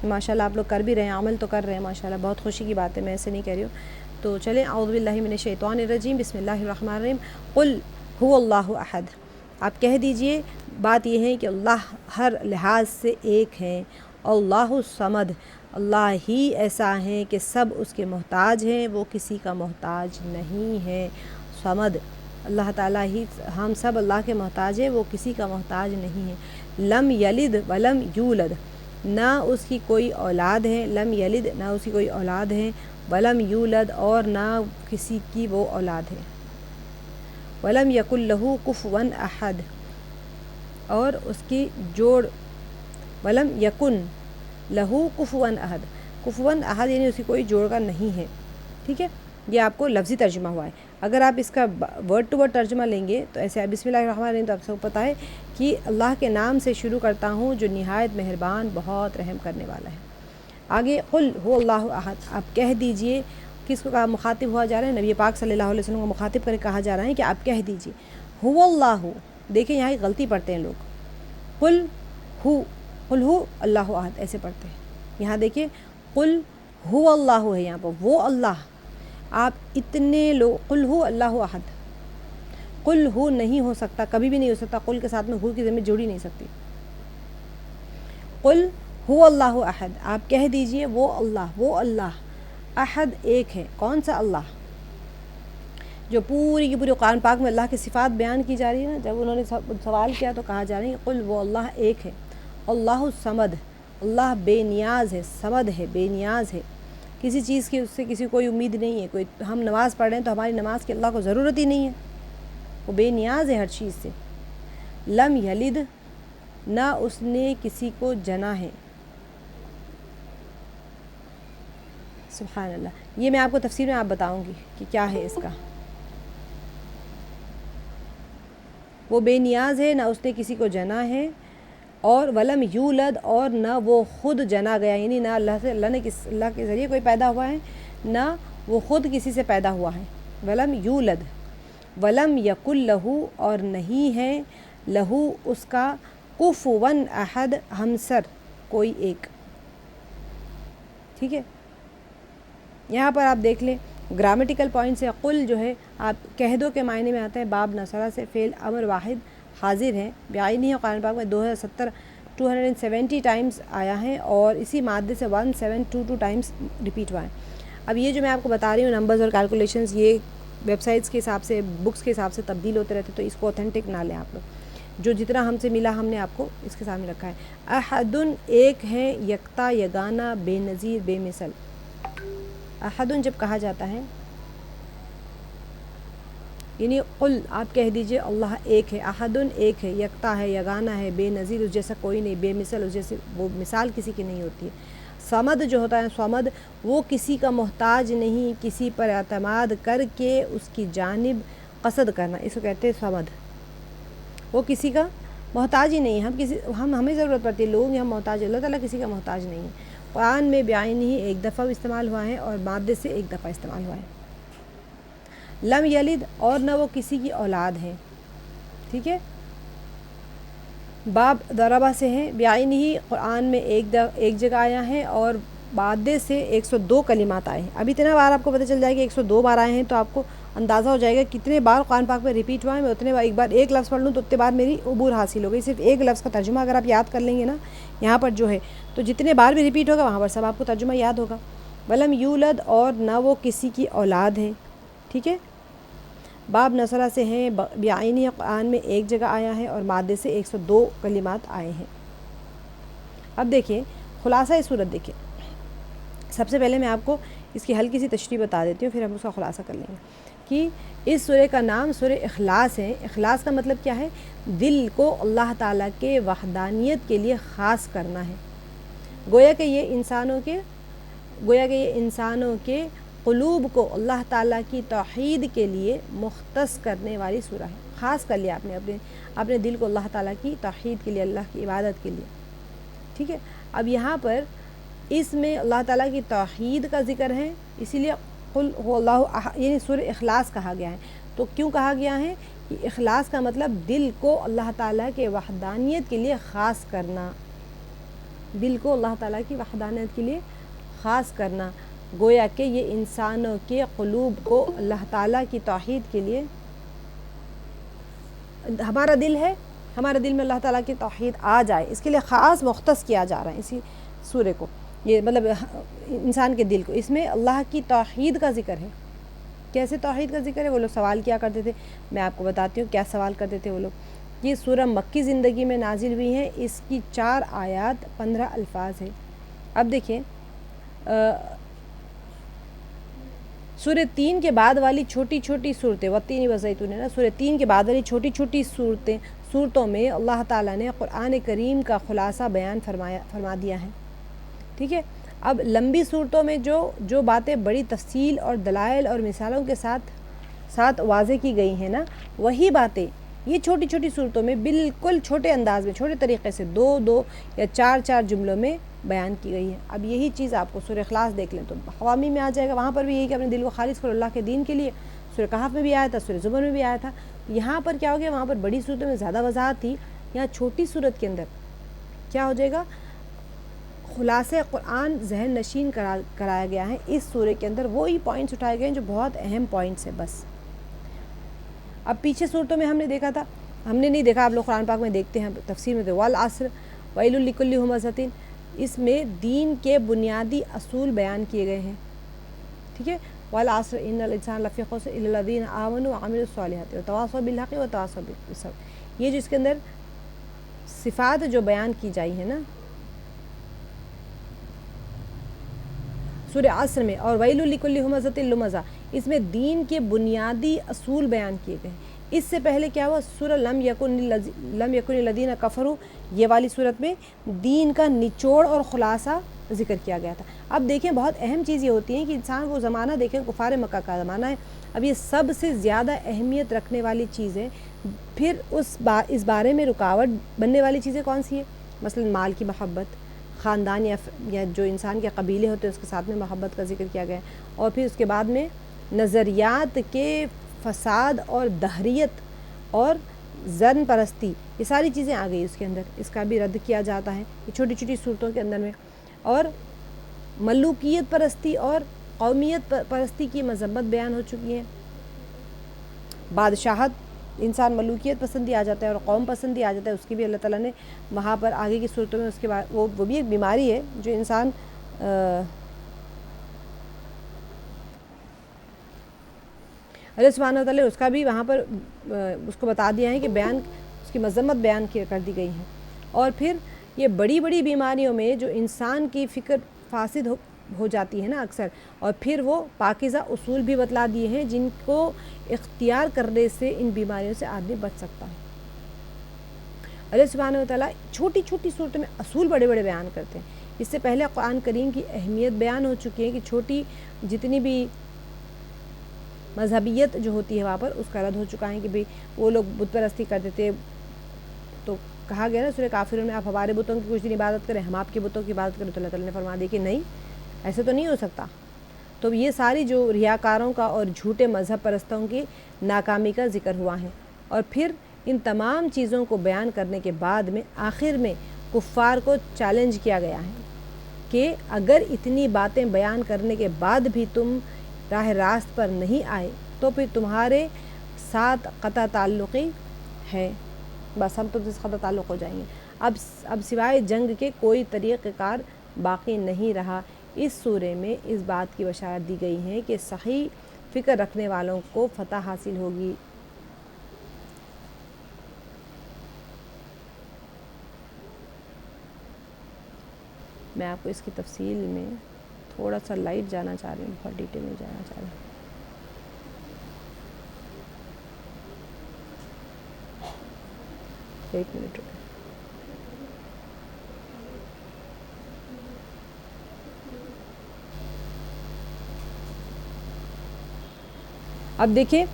ماشاءاللہ آپ لوگ کر بھی رہے ہیں، عمل تو کر رہے ہیں ماشاءاللہ، بہت خوشی کی بات ہے، میں ایسے نہیں کہہ رہی ہوں۔ تو چلیں اعوذ باللہ من الشیطان الرجیم، بسم اللہ الرحمن الرحیم۔ قل هو اللہ احد، آپ کہہ دیجئے بات یہ ہے کہ اللہ ہر لحاظ سے ایک ہیں، اللہ الصمد، اللہ ہی ایسا ہے کہ سب اس کے محتاج ہیں، وہ کسی کا محتاج نہیں ہے۔ صمد، اللہ تعالیٰ ہی، ہم سب اللہ کے محتاج ہیں، وہ کسی کا محتاج نہیں ہے۔ لم یلد ولم یولد، نہ اس کی کوئی اولاد ہے، لم یلد نہ اس کی کوئی اولاد ہے، ولم یولد اور نہ کسی کی وہ اولاد ہے، ولم یکن لہ کفوا احد، اور اس کی جوڑ، ولم یکن لہ کفوا احد، کفوا احد یعنی اس کی کوئی جوڑ کا نہیں ہے، ٹھیک ہے۔ یہ آپ کو لفظی ترجمہ ہوا ہے۔ اگر آپ اس کا ورڈ ٹو ورڈ ترجمہ لیں گے تو ایسے بسم اللہ الرحمن الرحیم، تو آپ سب کو پتہ ہے کہ اللہ کے نام سے شروع کرتا ہوں جو نہایت مہربان بہت رحم کرنے والا ہے۔ آگے قل هو اللہ احد، آپ کہہ دیجئے، کس کو مخاطب ہوا جا رہا ہے؟ نبی پاک صلی اللہ علیہ وسلم کو مخاطب کر کہا جا رہا ہے کہ آپ کہہ دیجئے هو اللہ، دیکھیں یہاں ایک غلطی پڑھتے ہیں لوگ، قل ہو اللہ احد ایسے پڑھتے ہیں، یہاں دیکھیں قل هو اللہ ہے، یہاں پر وہ اللہ، آپ اتنے لوگ قل ہو اللہ احد، قل ہو نہیں ہو سکتا، کبھی بھی نہیں ہو سکتا، قل کے ساتھ میں ہو کی ضمیر جڑی نہیں سکتی۔ قل ہو اللہ احد، آپ کہہ دیجئے وہ اللہ احد ایک ہے۔ کون سا اللہ؟ جو پوری کی پوری قرآن پاک میں اللہ کی صفات بیان کی جا رہی ہے نا، جب انہوں نے سوال کیا تو کہا جا رہا ہے قل وہ اللہ ایک ہے، اللہ الصمد، اللہ بے نیاز ہے، صمد ہے، بے نیاز ہے، کسی چیز کی اس سے کسی کوئی امید نہیں ہے، کوئی ہم نماز پڑھ رہے ہیں تو ہماری نماز کی اللہ کو ضرورت ہی نہیں ہے، وہ بے نیاز ہے ہر چیز سے۔ لم یلد، نہ اس نے کسی کو جنا ہے، سبحان اللہ۔ یہ میں آپ کو تفسیر میں آپ بتاؤں گی کہ کیا ہے اس کا۔ وہ بے نیاز ہے، نہ اس نے کسی کو جنا ہے، اور ولم یولد اور نہ وہ خود جنا گیا، یعنی نہ اللہ کے ذریعے کوئی پیدا ہوا ہے، نہ وہ خود کسی سے پیدا ہوا ہے۔ ولم یولد، ولم یکن لہو اور نہیں ہے، لہو اس کا، کفوا احد ہمسر کوئی ایک، ٹھیک ہے۔ یہاں پر آپ دیکھ لیں گرامیٹیکل پوائنٹ سے قل جو ہے آپ کہہ دو کے معنی میں آتا ہے، باب نصرہ سے فعل امر واحد حاضر ہے، بعینی ہے، قرآن پاک میں 270 ٹائمز آیا ہے، اور اسی مادے سے 1722 ٹائمز ریپیٹ ہوا ہے۔ اب یہ جو میں آپ کو بتا رہی ہوں نمبرز اور کیلکولیشنز، یہ ویب سائٹس کے حساب سے، بکس کے حساب سے تبدیل ہوتے رہتے، تو اس کو اوتھینٹک نہ لیں آپ لوگ، جو جتنا ہم سے ملا ہم نے آپ کو اس کے سامنے رکھا ہے. احدن ایک ہے، یکتا یگانہ بے نظیر بے مثل. احدن جب کہا جاتا ہے یعنی قل آپ کہہ دیجئے اللہ ایک ہے، احدن ایک ہے، یکتا ہے، یگانہ ہے، بے نظیر اس جیسا کوئی نہیں، بے مثل اس جیسے وہ مثال کسی کی نہیں ہوتی ہے. صمد جو ہوتا ہے صمد وہ کسی کا محتاج نہیں، کسی پر اعتماد کر کے اس کی جانب قصد کرنا، اس کو کہتے ہیں صمد. وہ کسی کا محتاج ہی نہیں ہے. ہمیں ضرورت پڑتی ہے، لوگ ہم محتاج، اللہ تعالیٰ کسی کا محتاج نہیں ہے. قرآن میں بعین ہی ایک دفعہ استعمال ہوا ہے اور مادے سے ایک دفعہ استعمال ہوا ہے. لم یلد اور نہ وہ کسی کی اولاد ہے. ٹھیک ہے. باب ضربہ سے ہے، بعین ہی قرآن میں ایک جگہ آیا ہے اور مادے سے 102 کلمات آئے ہیں. اب اتنا بار آپ کو پتہ چل جائے گا 102 بار آئے ہیں تو آپ کو اندازہ ہو جائے گا کتنے بار قرآن پاک میں ریپیٹ ہوا ہے. میں اتنے بار ایک بار ایک لفظ پڑھ لوں تو اتنے بار میری عبور حاصل ہو گئی. صرف ایک لفظ کا ترجمہ اگر آپ یاد کر لیں گے نا یہاں پر جو ہے تو جتنے بار بھی ریپیٹ ہوگا وہاں پر سب آپ کو ترجمہ یاد ہوگا. ولم یولد اور نہ وہ کسی کی اولاد ہے. ٹھیک ہے. باب نصرہ سے ہیں، بعین قرآن میں ایک جگہ آیا ہے اور مادے سے 102 کلمات آئے ہیں. اب دیکھیں خلاصہ صورت دیکھیں. سب سے پہلے میں آپ کو اس کی ہلکی سی تشریح بتا دیتی ہوں، پھر ہم اس کا خلاصہ کر لیں گے کہ اس سورہ کا نام سورہ اخلاص ہے. اخلاص کا مطلب کیا ہے؟ دل کو اللہ تعالیٰ کے وحدانیت کے لیے خاص کرنا ہے. گویا کہ یہ انسانوں کے قلوب کو اللہ تعالیٰ کی توحید کے لیے مختص کرنے والی سورہ ہے. خاص کر لیا آپ نے اپنے دل کو اللہ تعالیٰ کی توحید کے لیے، اللہ کی عبادت کے لیے. ٹھیک ہے. اب یہاں پر اس میں اللہ تعالیٰ کی توحید کا ذکر ہے، اسی لیے قل هو اللہ یعنی سورہ اخلاص کہا گیا ہے. تو کیوں کہا گیا ہے؟ کہ اخلاص کا مطلب دل کو اللہ تعالیٰ کے وحدانیت کے لیے خاص کرنا. دل کو اللہ تعالیٰ کی وحدانیت کے لیے خاص کرنا. گویا کہ یہ انسانوں کے قلوب کو اللہ تعالیٰ کی توحید کے لیے، ہمارا دل ہے، ہمارے دل میں اللہ تعالیٰ کی توحید آ جائے اس کے لیے خاص مختص کیا جا رہا ہے اسی سورے کو. یہ مطلب انسان کے دل کو، اس میں اللہ کی توحید کا ذکر ہے. کیسے توحید کا ذکر ہے؟ وہ لوگ سوال کیا کرتے تھے، میں آپ کو بتاتی ہوں کیا سوال کرتے تھے وہ لوگ. یہ سورہ مکی زندگی میں نازل ہوئی ہے. اس کی 4 آیات 15 الفاظ ہے. اب دیکھیں سورہ 3 کے بعد والی چھوٹی چھوٹی صورتیں وَالتِّینِ وَالزَّیتُونِ نا، سورہ 3 کے بعد والی چھوٹی چھوٹی صورتوں میں اللہ تعالیٰ نے قرآن کریم کا خلاصہ بیان فرما دیا ہے. ٹھیک ہے. اب لمبی صورتوں میں جو باتیں بڑی تفصیل اور دلائل اور مثالوں کے ساتھ واضح کی گئی ہیں نا، وہی باتیں یہ چھوٹی چھوٹی صورتوں میں بالکل چھوٹے انداز میں، چھوٹے طریقے سے 2 یا 4 جملوں میں بیان کی گئی ہے. اب یہی چیز آپ کو سورہ اخلاص دیکھ لیں تو حوامی میں آ جائے گا. وہاں پر بھی یہی کہ اپنے دل کو خالص کرو اللہ کے دین کے لیے. سورہ کہف میں بھی آیا تھا، سورہ زمر میں بھی آیا تھا. یہاں پر کیا ہو گیا؟ وہاں پر بڑی صورتوں میں زیادہ وضاحت تھی، یہاں چھوٹی صورت کے اندر کیا ہو جائے گا؟ خلاصہ قرآن ذہن نشین کرایا گیا ہے. اس سورے کے اندر وہی پوائنٹس اٹھائے گئے ہیں جو بہت اہم پوائنٹس ہیں بس. اب پیچھے صورتوں میں ہم نے دیکھا تھا، ہم نے نہیں دیکھا، آپ لوگ قرآن پاک میں دیکھتے ہیں تفسیر میں، والعصر ویل لکل ہمزۃ، اس میں دین کے بنیادی اصول بیان کیے گئے ہیں. ٹھیک ہے. والعصر ان الانسان لفی خسر الا الذین آمنوا وعملوا الصالحات وتواصوا بالحق وتواصوا بالصبر. یہ جو اس کے اندر صفات جو بیان کی جائی ہیں نا سورہ عصر میں، اور ویل لکل ہمزۃ لمزہ، اس میں دین کے بنیادی اصول بیان کیے گئے ہیں. اس سے پہلے کیا ہوا؟ سورہ لم یکن الذین کفروا، یہ والی صورت میں دین کا نچوڑ اور خلاصہ ذکر کیا گیا تھا. اب دیکھیں بہت اہم چیز یہ ہوتی ہے کہ انسان وہ زمانہ دیکھیں، کفار مکہ کا زمانہ ہے. اب یہ سب سے زیادہ اہمیت رکھنے والی چیز ہے. پھر اس بارے میں رکاوٹ بننے والی چیزیں کون سی ہیں؟ مثلا مال کی محبت، خاندان یا جو انسان کے قبیلے ہوتے ہیں اس کے ساتھ میں محبت کا ذکر کیا گیا. اور پھر اس کے بعد میں نظریات کے فساد اور دہریت اور زن پرستی، یہ ساری چیزیں آ گئی اس کے اندر، اس کا بھی رد کیا جاتا ہے یہ چھوٹی چھوٹی صورتوں کے اندر میں. اور ملوکیت پرستی اور قومیت پرستی کی مذمت بیان ہو چکی ہے. بادشاہت، انسان ملوکیت پسندی آ جاتا ہے اور قوم پسندی آ جاتا ہے، اس کی بھی اللہ تعالیٰ نے وہاں پر آگے کی صورتوں میں اس کے بعد وہ بھی ایک بیماری ہے جو انسان اللہ سبحانہ وتعالیٰ نے اس کا بھی وہاں پر اس کو بتا دیا ہے کہ بیان اس کی مذمت بیان کر دی گئی ہیں. اور پھر یہ بڑی بڑی بیماریوں میں جو انسان کی فکر فاسد ہو جاتی ہے نا اکثر، اور پھر وہ پاکیزہ اصول بھی بتلا دیے ہیں جن کو اختیار کرنے سے ان بیماریوں سے آدمی بچ سکتا ہے. اللہ سبحانہ و تعالیٰ چھوٹی چھوٹی صورتوں میں اصول بڑے بڑے بیان کرتے ہیں. اس سے پہلے قرآن کریم کی اہمیت بیان ہو چکی ہے کہ چھوٹی جتنی بھی مذہبیت جو ہوتی ہے وہاں پر اس کا رد ہو چکا ہے کہ بھئی وہ لوگ بت پرستی کرتے تھے. تو کہا گیا نا سورہ کافرون میں آپ ہمارے بتوں کی کچھ دن عبادت کریں، ہم آپ کے بتوں کی عبادت کریں. تو اللہ تعالیٰ نے فرما دیا کہ نہیں، ایسے تو نہیں ہو سکتا. تو یہ ساری جو ریاکاروں کا اور جھوٹے مذہب پرستوں کی ناکامی کا ذکر ہوا ہے. اور پھر ان تمام چیزوں کو بیان کرنے کے بعد میں آخر میں کفار کو چیلنج کیا گیا ہے کہ اگر اتنی باتیں بیان کرنے کے بعد بھی تم راہ راست پر نہیں آئے تو پھر تمہارے ساتھ قطع تعلقی ہے، بس ہم تم سے قطع تعلق ہو جائیں گے. اب سوائے جنگ کے کوئی طریقہ کار باقی نہیں رہا. اس سورے میں اس بات کی بشارت دی گئی ہے کہ صحیح فکر رکھنے والوں کو فتح حاصل ہوگی. میں آپ کو اس کی تفصیل میں تھوڑا سا لائٹ جانا چاہ رہی ہوں، بہت ڈیٹیل میں جانا چاہ رہی ہوں. ایک منٹ رکیں. اب دیکھیں،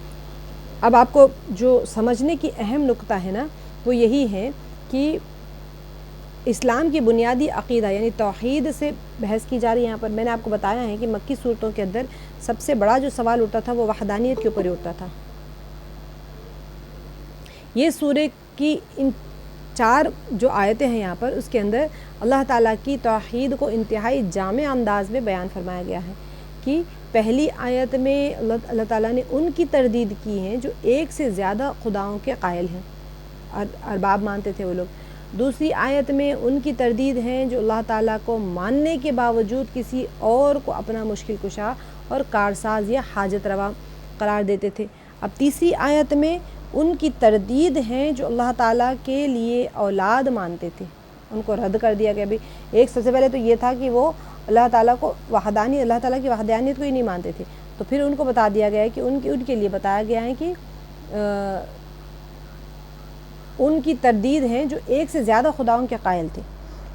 اب آپ کو جو سمجھنے کی اہم نقطہ ہے نا وہ یہی ہے کہ اسلام کی بنیادی عقیدہ یعنی توحید سے بحث کی جا رہی ہے یہاں پر. میں نے آپ کو بتایا ہے کہ مکی صورتوں کے اندر سب سے بڑا جو سوال اٹھتا تھا وہ وحدانیت کے اوپر ہی اٹھتا تھا. یہ سورے کی ان 4 جو آیتیں ہیں یہاں پر اس کے اندر اللہ تعالیٰ کی توحید کو انتہائی جامع انداز میں بیان فرمایا گیا ہے. کہ پہلی آیت میں اللہ تعالیٰ نے ان کی تردید کی ہیں جو ایک سے زیادہ خداؤں کے قائل ہیں، ارباب مانتے تھے وہ لوگ. دوسری آیت میں ان کی تردید ہیں جو اللہ تعالیٰ کو ماننے کے باوجود کسی اور کو اپنا مشکل کشا اور کارساز یا حاجت روا قرار دیتے تھے. اب تیسری آیت میں ان کی تردید ہیں جو اللہ تعالیٰ کے لیے اولاد مانتے تھے، ان کو رد کر دیا گیا. بھی ایک سب سے پہلے تو یہ تھا کہ وہ اللہ تعالیٰ کو اللہ تعالیٰ کی وحدانیت کو ہی نہیں مانتے تھے. تو پھر ان کو بتا دیا گیا ہے کہ ان کے لیے بتایا گیا ہے کہ ان کی تردید ہیں جو ایک سے زیادہ خداؤں کے قائل تھے.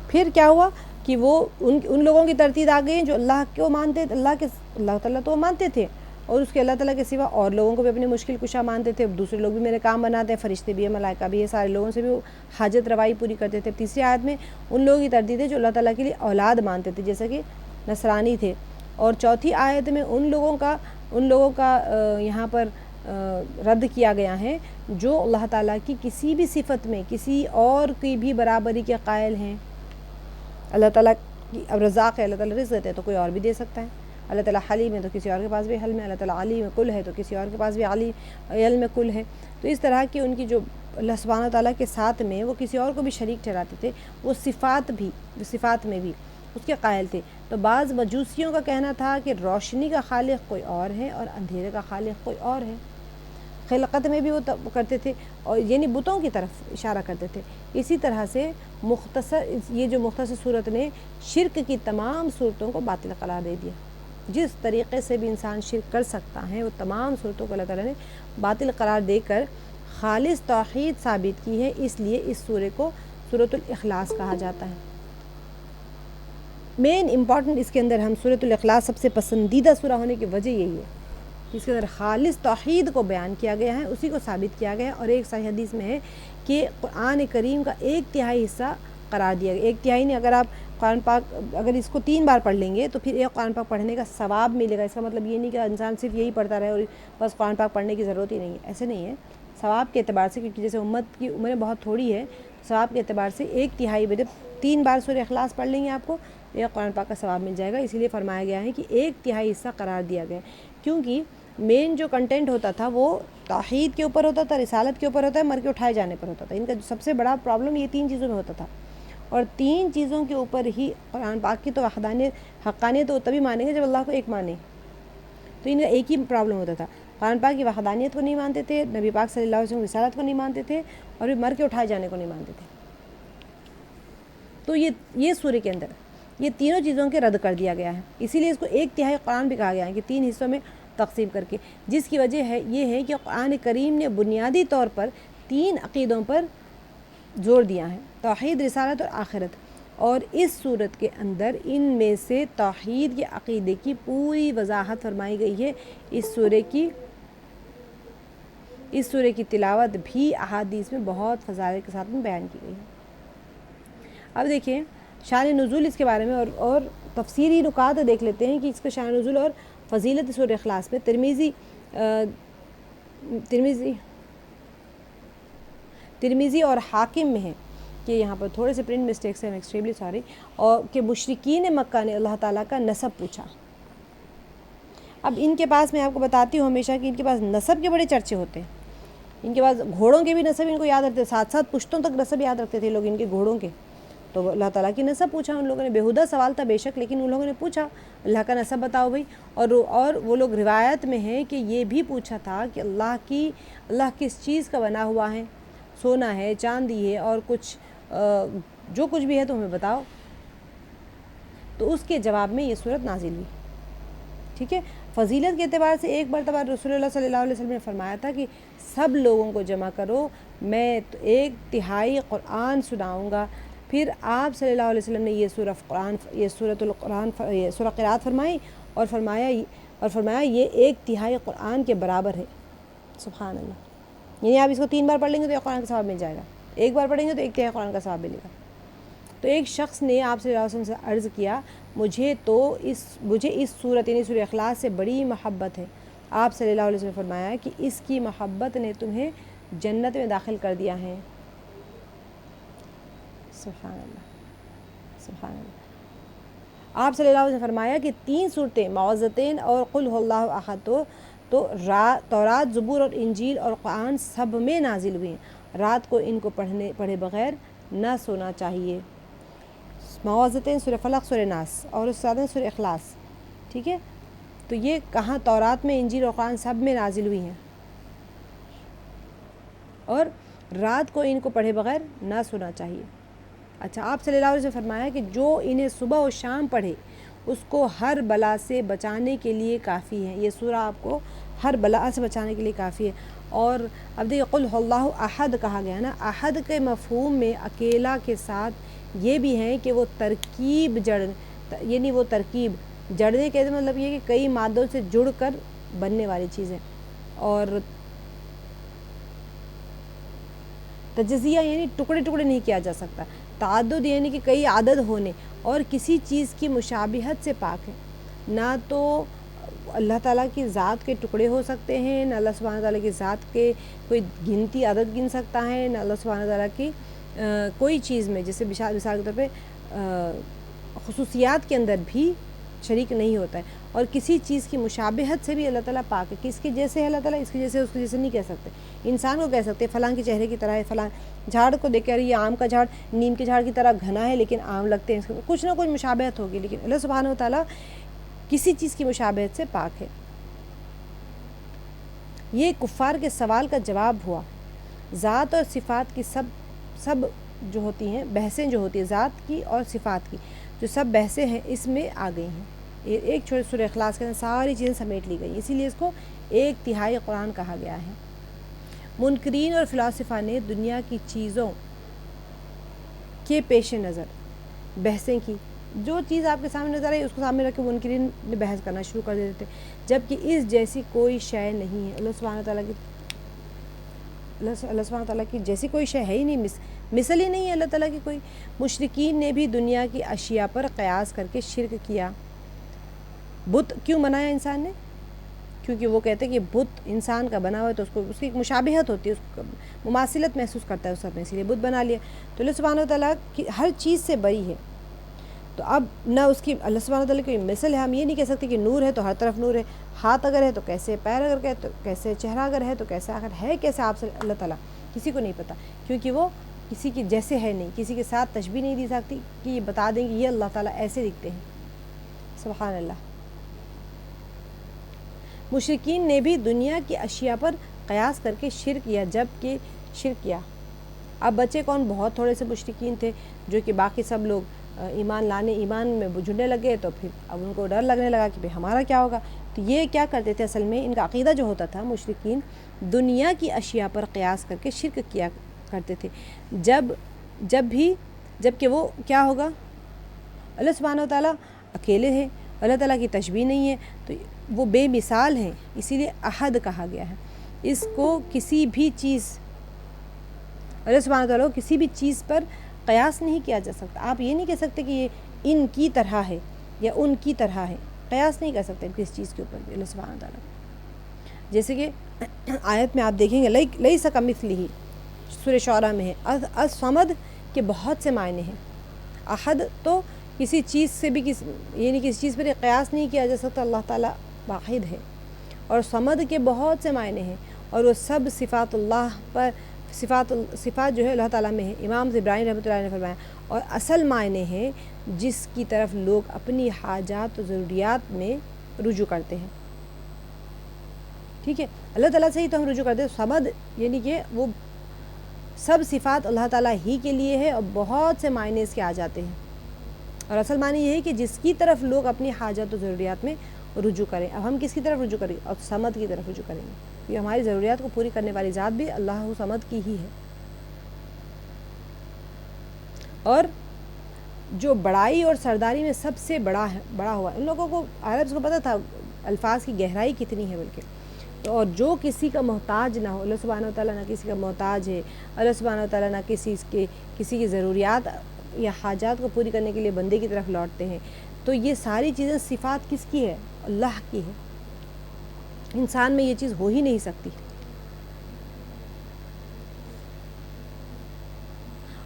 پھر کیا ہوا کہ وہ ان لوگوں کی تردید آ گئی جو اللہ کو مانتے، اللہ تعالیٰ تو مانتے تھے اور اس کے اللہ تعالیٰ کے سوا اور لوگوں کو بھی اپنے مشکل کشا مانتے تھے. دوسرے لوگ بھی میرے کام بناتے ہیں، فرشتے بھی ہیں، ملائکہ بھی ہے، سارے لوگوں سے بھی وہ حاجت روائی پوری کرتے تھے. تیسری آیت میں ان لوگوں کی تردید ہے جو اللہ تعالیٰ کے لیے اولاد مانتے تھے جیسا کہ نصرانی تھے. اور چوتھی آیت میں ان لوگوں کا یہاں پر رد کیا گیا ہے جو اللہ تعالیٰ کی کسی بھی صفت میں کسی اور کی بھی برابری کے قائل ہیں. اللہ تعالیٰ کی اب رزاق ہے، اللہ تعالیٰ رزق دیتے ہیں تو کوئی اور بھی دے سکتا ہے. اللہ تعالیٰ حلیم ہے تو کسی اور کے پاس بھی حلم ہے. اللہ تعالیٰ علیم کل ہے تو کسی اور کے پاس بھی علم کل ہے. تو اس طرح کی ان کی جو اللہ سبحانہ تعالیٰ کے ساتھ میں وہ کسی اور کو بھی شریک ٹھہراتے تھے، وہ صفات میں بھی اس کے قائل تھے. تو بعض مجوسیوں کا کہنا تھا کہ روشنی کا خالق کوئی اور ہے اور اندھیرے کا خالق کوئی اور ہے. خلقت میں بھی وہ کرتے تھے اور یعنی بتوں کی طرف اشارہ کرتے تھے. اسی طرح سے یہ جو مختصر صورت نے شرک کی تمام صورتوں کو باطل قرار دے دیا. جس طریقے سے بھی انسان شرک کر سکتا ہے وہ تمام صورتوں کو اللہ تعالیٰ نے باطل قرار دے کر خالص توحید ثابت کی ہے. اس لیے اس سورے کو سورۃ الاخلاص کہا جاتا ہے. مین امپورٹنٹ اس کے اندر ہم سورۃ الاخلاص سب سے پسندیدہ سورہ ہونے کی وجہ یہی ہے، اس کے اندر خالص توحید کو بیان کیا گیا ہے، اسی کو ثابت کیا گیا ہے. اور ایک صحیح حدیث میں ہے کہ قرآن کریم کا 1/3 حصہ قرار دیا گیا. 1/3 نہیں، اگر آپ قرآن پاک اگر اس کو 3 بار پڑھ لیں گے تو پھر ایک قرآن پاک پڑھنے کا ثواب ملے گا. اس کا مطلب یہ نہیں کہ انسان صرف یہی پڑھتا رہے اور بس قرآن پاک پڑھنے کی ضرورت ہی نہیں ہے، ایسے نہیں ہے. ثواب کے اعتبار سے کیونکہ جیسے امت کی عمریں بہت تھوڑی ہے، ثواب کے اعتبار سے 1/3 جب 3 بار سورہ اخلاص پڑھ لیں گے آپ کو ایک قرآن پاک کا ثواب مل جائے گا. اسی لیے فرمایا گیا ہے کہ 1/3 حصہ قرار دیا گیا کیونکہ مین جو کنٹینٹ ہوتا تھا وہ توحید کے اوپر ہوتا تھا، رسالت کے اوپر ہوتا ہے، مر کے اٹھائے جانے پر ہوتا تھا. ان کا جو سب سے بڑا پرابلم یہ 3 چیزوں میں ہوتا تھا اور 3 چیزوں کے اوپر ہی قرآن پاک کی تو حقانیت وہ تبھی مانیں گے جب اللہ کو ایک مانیں. تو ان کا ایک ہی پرابلم ہوتا تھا. قرآن پاک کی وحدانیت کو نہیں مانتے تھے، نبی پاک صلی اللہ علیہ وسلم رسالت کو نہیں مانتے تھے، اور بھی مر کے اٹھائے جانے کو نہیں مانتے تھے۔ تو یہ سورہ کے اندر یہ تینوں چیزوں کے رد کر دیا گیا ہے، اسی لیے اس کو ایک تہائی قرآن بھی کہا گیا ہے کہ 3 حصوں میں تقسیم کر کے، جس کی وجہ ہے یہ ہے کہ قرآن کریم نے بنیادی طور پر 3 عقیدوں پر زور دیا ہے، توحید، رسالت اور آخرت، اور اس صورت کے اندر ان میں سے توحید کے عقیدے کی پوری وضاحت فرمائی گئی ہے۔ اس سورہ کی تلاوت بھی احادیث میں بہت فضائل کے ساتھ میں بیان کی گئی ہے۔ اب دیکھیں شان نزول اس کے بارے میں اور تفسیری نکات دیکھ لیتے ہیں کہ اس کا شان نزول اور فضیلت سورہ اخلاص میں ترمذی اور حاکم میں ہے کہ یہاں پر تھوڑے سے پرنٹ مسٹیکس ہیں، ایکسٹریملی سوری، اور کہ مشرکین مکہ نے اللہ تعالیٰ کا نسب پوچھا۔ اب ان کے پاس میں آپ کو بتاتی ہوں ہمیشہ کہ ان کے پاس نسب کے بڑے چرچے ہوتے ہیں، ان کے پاس گھوڑوں کے بھی نسب ان کو یاد رکھتے، ساتھ ساتھ پشتوں تک نسب یاد رکھتے تھے لوگ ان کے گھوڑوں کے۔ تو اللہ تعالیٰ کی نسب پوچھا ان لوگوں نے، بیہودہ سوال تھا بے شک، لیکن ان لوگوں نے پوچھا اللہ کا نسب بتاؤ بھائی۔ اور وہ لوگ روایت میں ہیں کہ یہ بھی پوچھا تھا کہ اللہ کس چیز کا بنا ہوا ہے، سونا ہے، چاندی ہے، اور کچھ جو کچھ بھی ہے تو ہمیں بتاؤ۔ تو اس کے جواب میں یہ صورت نازل ہوئی، ٹھیک ہے۔ فضیلت کے اعتبار سے ایک مرتبہ رسول اللہ صلی اللہ علیہ وسلم نے فرمایا تھا کہ سب لوگوں کو جمع کرو، میں 1/3 قرآن سناؤں گا۔ پھر آپ صلی اللہ علیہ وسلم نے یہ سورہ قرات فرمائی اور فرمایا یہ 1/3 قرآن کے برابر ہے۔ سبحان اللہ، یعنی آپ اس کو 3 بار پڑھ لیں گے تو یہ قرآن کا ثواب مل جائے گا، 1 بار پڑھیں گے تو 1/3 قرآن کا ثواب ملے گا۔ تو ایک شخص نے آپ صلی اللہ علیہ وسلم سے عرض کیا مجھے اس صورت یعنی سورہ اخلاص سے بڑی محبت ہے۔ آپ صلی اللہ علیہ وسلم نے فرمایا کہ اس کی محبت نے تمہیں جنت میں داخل کر دیا ہے۔ سبحان اللہ، سبحان اللہ۔ آپ صلی اللہ علیہ وسلم نے فرمایا کہ 3 صورتیں معوذتین اور قل هو اللہ احد تو تورات، زبور اور انجیل اور قرآن سب میں نازل ہوئی ہیں، رات کو ان کو پڑھے بغیر نہ سونا چاہیے۔ معوذتین سورہ فلق، سورہ ناس، اور اس کے ساتھ سورہ اخلاص، ٹھیک ہے۔ تو یہ کہاں تورات میں، انجیل اور قرآن سب میں نازل ہوئی ہیں، اور رات کو ان کو پڑھے بغیر نہ سونا چاہیے۔ اچھا، آپ صلی اللہ علیہ وسلم نے فرمایا کہ جو انہیں صبح و شام پڑھے اس کو ہر بلا سے بچانے کے لیے کافی ہے، یہ سورہ آپ کو ہر بلا سے بچانے کے لیے کافی ہے۔ اور اب دیکھیں قل هو اللہ احد کہا گیا نا، احد کے مفہوم میں اکیلا کے ساتھ یہ بھی ہے کہ وہ ترکیب یعنی وہ ترکیب جڑنے کے مطلب یہ کہ کئی مادوں سے جڑ کر بننے والی چیز ہے، اور تجزیہ یعنی ٹکڑے ٹکڑے نہیں کیا جا سکتا، تعدد یعنی کہ کئی عدد ہونے، اور کسی چیز کی مشابہت سے پاک ہے۔ نہ تو اللہ تعالیٰ کی ذات کے ٹکڑے ہو سکتے ہیں، نہ اللہ سبحانہ تعالیٰ کی ذات کے کوئی گنتی عدد گن سکتا ہے، نہ اللہ سبحانہ تعالیٰ کی کوئی چیز میں جیسے مثال کے طور پہ خصوصیات کے اندر بھی شریک نہیں ہوتا ہے، اور کسی چیز کی مشابہت سے بھی اللہ تعالیٰ پاک ہے کہ اس کے جیسے ہے اللہ تعالیٰ، اس کے جیسے اس کے جیسے نہیں کہہ سکتے۔ انسان کو کہہ سکتے فلاں کے چہرے کی طرح ہے، فلاں جھاڑ کو دیکھ کر یہ آم کا جھاڑ نیم کے جھاڑ کی طرح گھنا ہے لیکن آم لگتے ہیں، اس کے کچھ نہ کچھ مشابہت ہوگی، لیکن اللہ سبحانہ وتعالیٰ کسی چیز کی مشابہت سے پاک ہے۔ یہ کفار کے سوال کا جواب ہوا۔ ذات اور صفات کی سب جو ہوتی ہیں بحثیں، جو ہوتی ہیں ذات کی اور صفات کی جو سب بحثیں ہیں اس میں آ گئی ہیں، ایک چھوٹے سورہ اخلاص کے اندر ساری چیزیں سمیٹ لی گئی، اسی لیے اس کو 1/3 قرآن کہا گیا ہے۔ منکرین اور فلاسفہ نے دنیا کی چیزوں کے پیش نظر بحثیں کی، جو چیز آپ کے سامنے نظر آئی اس کو سامنے رکھ کے منکرین نے بحث کرنا شروع کر دیتے، جبکہ اس جیسی کوئی شے نہیں ہے، اللہ سبحانہ تعالیٰ کی جیسی کوئی شے ہے ہی نہیں، مثل ہی نہیں ہے اللہ تعالیٰ کی کوئی۔ مشرکین نے بھی دنیا کی اشیاء پر قیاس کر کے شرک کیا۔ بت کیوں بنایا انسان نے؟ کیونکہ وہ کہتے ہیں کہ بت انسان کا بنا ہوا ہے تو اس کی ایک مشابہت ہوتی ہے، اس کو مماثلت محسوس کرتا ہے اس میں، اسی لیے بت بنا لیا۔ تو اللہ سبحانہ وتعالیٰ کی ہر چیز سے بری ہے، تو اب نہ اس کی اللہ سبحانہ وتعالیٰ کی مثل ہے، ہم یہ نہیں کہہ سکتے کہ نور ہے تو ہر طرف نور ہے، ہاتھ اگر ہے تو کیسے، پیر اگر ہے تو کیسے، چہرہ اگر ہے تو کیسے، آخر ہے کیسے آپ سے اللہ تعالیٰ، کسی کو نہیں پتہ، کیونکہ وہ کسی کی جیسے ہے نہیں، کسی کے ساتھ تشبیہ نہیں دی سکتی کہ یہ بتا دیں کہ یہ اللہ تعالیٰ ایسے دکھتے ہیں۔ سبحان اللہ۔ مشرکین نے بھی دنیا کی اشیاء پر قیاس کر کے شرک کیا، جب کہ شرک کیا۔ اب بچے کون، بہت تھوڑے سے مشرکین تھے جو کہ باقی سب لوگ ایمان میں جڑنے لگے، تو پھر اب ان کو ڈر لگنے لگا کہ ہمارا کیا ہوگا۔ تو یہ کیا کرتے تھے، اصل میں ان کا عقیدہ جو ہوتا تھا، مشرکین دنیا کی اشیاء پر قیاس کر کے شرک کیا کرتے تھے، جب کہ وہ کیا ہوگا، اللہ سبحانہ وتعالیٰ اکیلے ہیں، اللہ تعالیٰ کی تشبیہ نہیں ہے، تو وہ بے مثال ہیں، اسی لیے احد کہا گیا ہے۔ اس کو کسی بھی چیز، اللہ سبحانہ وتعالیٰ کو کسی بھی چیز پر قیاس نہیں کیا جا سکتا۔ آپ یہ نہیں کہہ سکتے کہ یہ ان کی طرح ہے یا ان کی طرح ہے، قیاس نہیں کر سکتے کس چیز کے اوپر بھی اللہ سبحانہ وتعالیٰ۔ جیسے کہ آیت میں آپ دیکھیں گے لیس کمثلہ، سورہ شعراء میں ہے، الصمد کے بہت سے معنی ہیں۔ احد تو کسی چیز سے بھی یعنی کسی چیز پر قیاس نہیں کیا جا سکتا، اللہ تعالیٰ واحد ہے۔ اور صمد کے بہت سے معنی ہیں، اور وہ سب صفات اللہ پر صفات جو ہے اللہ تعالیٰ میں ہے۔ امام ابراہیم رحمۃ اللہ علیہ نے فرمایا، اور اصل معنی ہے جس کی طرف لوگ اپنی حاجات و ضروریات میں رجوع کرتے ہیں، ٹھیک ہے، اللہ تعالیٰ سے ہی تو ہم رجوع کرتے ہیں۔ صمد یعنی کہ وہ سب صفات اللہ تعالیٰ ہی کے لیے ہے، اور بہت سے معنی اس کے آ جاتے ہیں، اور اصل معنی یہ ہے کہ جس کی طرف لوگ اپنی حاجات و ضروریات میں رجوع کریں۔ اب ہم کس کی طرف رجوع کریں گے، اور صمد کی طرف رجوع کریں گے، یہ ہماری ضروریات کو پوری کرنے والی ذات بھی اللہ صمد کی ہی ہے۔ اور جو بڑائی اور سرداری میں سب سے بڑا ہوا، ان لوگوں کو عرب کو پتہ تھا الفاظ کی گہرائی کتنی ہے، بلکہ تو اور جو کسی کا محتاج نہ ہو، اللہ سبحانہ وتعالیٰ نہ کسی کا محتاج ہے، اللہ سبحانہ وتعالیٰ نہ کسی کی ضروریات یا حاجات کو پوری کرنے کے لیے بندے کی طرف لوٹتے ہیں، تو یہ ساری چیزیں صفات کس کی ہے، اللہ کی ہے۔ انسان میں یہ چیز ہو ہی نہیں سکتی۔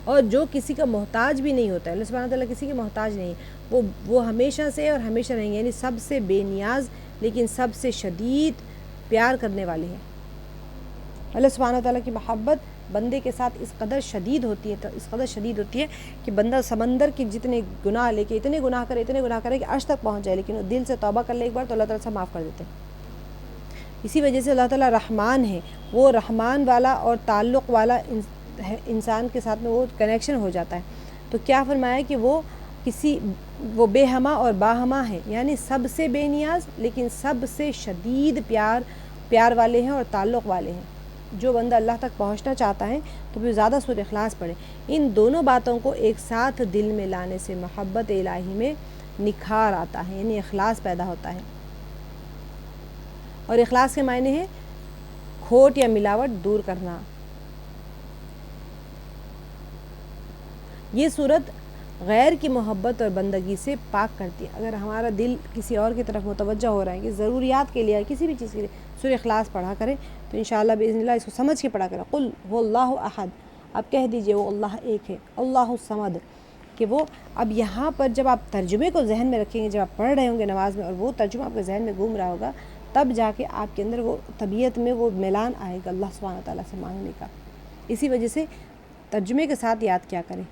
اور جو کسی کا محتاج بھی نہیں ہوتا ہے، اللہ سبحانہ وتعالیٰ کسی کے محتاج نہیں ہے، وہ ہمیشہ سے اور ہمیشہ رہیں گے، یعنی سب سے بے نیاز لیکن سب سے شدید پیار کرنے والے ہیں۔ اللہ سبحانہ وتعالیٰ کی محبت بندے کے ساتھ اس قدر شدید ہوتی ہے کہ بندہ سمندر کے جتنے گناہ لے کے اتنے گناہ کرے کہ عرش تک پہنچ جائے، لیکن وہ دل سے توبہ کر لے ایک بار تو اللہ تعالیٰ سے معاف کر دیتے ہیں۔ اسی وجہ سے اللہ تعالیٰ رحمان ہے، وہ رحمان والا اور تعلق والا انسان کے ساتھ میں وہ کنیکشن ہو جاتا ہے۔ تو کیا فرمایا کہ وہ بے ہما اور باہما ہے، یعنی سب سے بے نیاز لیکن سب سے شدید پیار والے ہیں اور تعلق والے ہیں۔ جو بندہ اللہ تک پہنچنا چاہتا ہے تو پھر زیادہ سورہ اخلاص پڑھے۔ ان دونوں باتوں کو ایک ساتھ دل میں لانے سے محبت الہی میں نکھار آتا ہے، یعنی اخلاص پیدا ہوتا ہے۔ اور اخلاص کے معنی ہے کھوٹ یا ملاوٹ دور کرنا۔ یہ صورت غیر کی محبت اور بندگی سے پاک کرتی ہے۔ اگر ہمارا دل کسی اور کی طرف متوجہ ہو رہا ہے کہ ضروریات کے لیے کسی بھی چیز کے لیے، سورہ اخلاص پڑھا کریں تو انشاءاللہ باذن اللہ اس کو سمجھ کے پڑھا کریں۔ قل هو اللہ احد، اب کہہ دیجئے وہ اللہ ایک ہے، اللہ الصمد، کہ وہ اب یہاں پر جب آپ ترجمے کو ذہن میں رکھیں گے، جب آپ پڑھ رہے ہوں گے نماز میں اور وہ ترجمہ آپ کے ذہن میں گھوم رہا ہوگا، تب جا کے آپ کے اندر وہ طبیعت میں وہ میلان آئے گا اللہ سبحانہ تعالیٰ سے مانگنے کا۔ اسی وجہ سے ترجمے کے ساتھ یاد کیا کریں،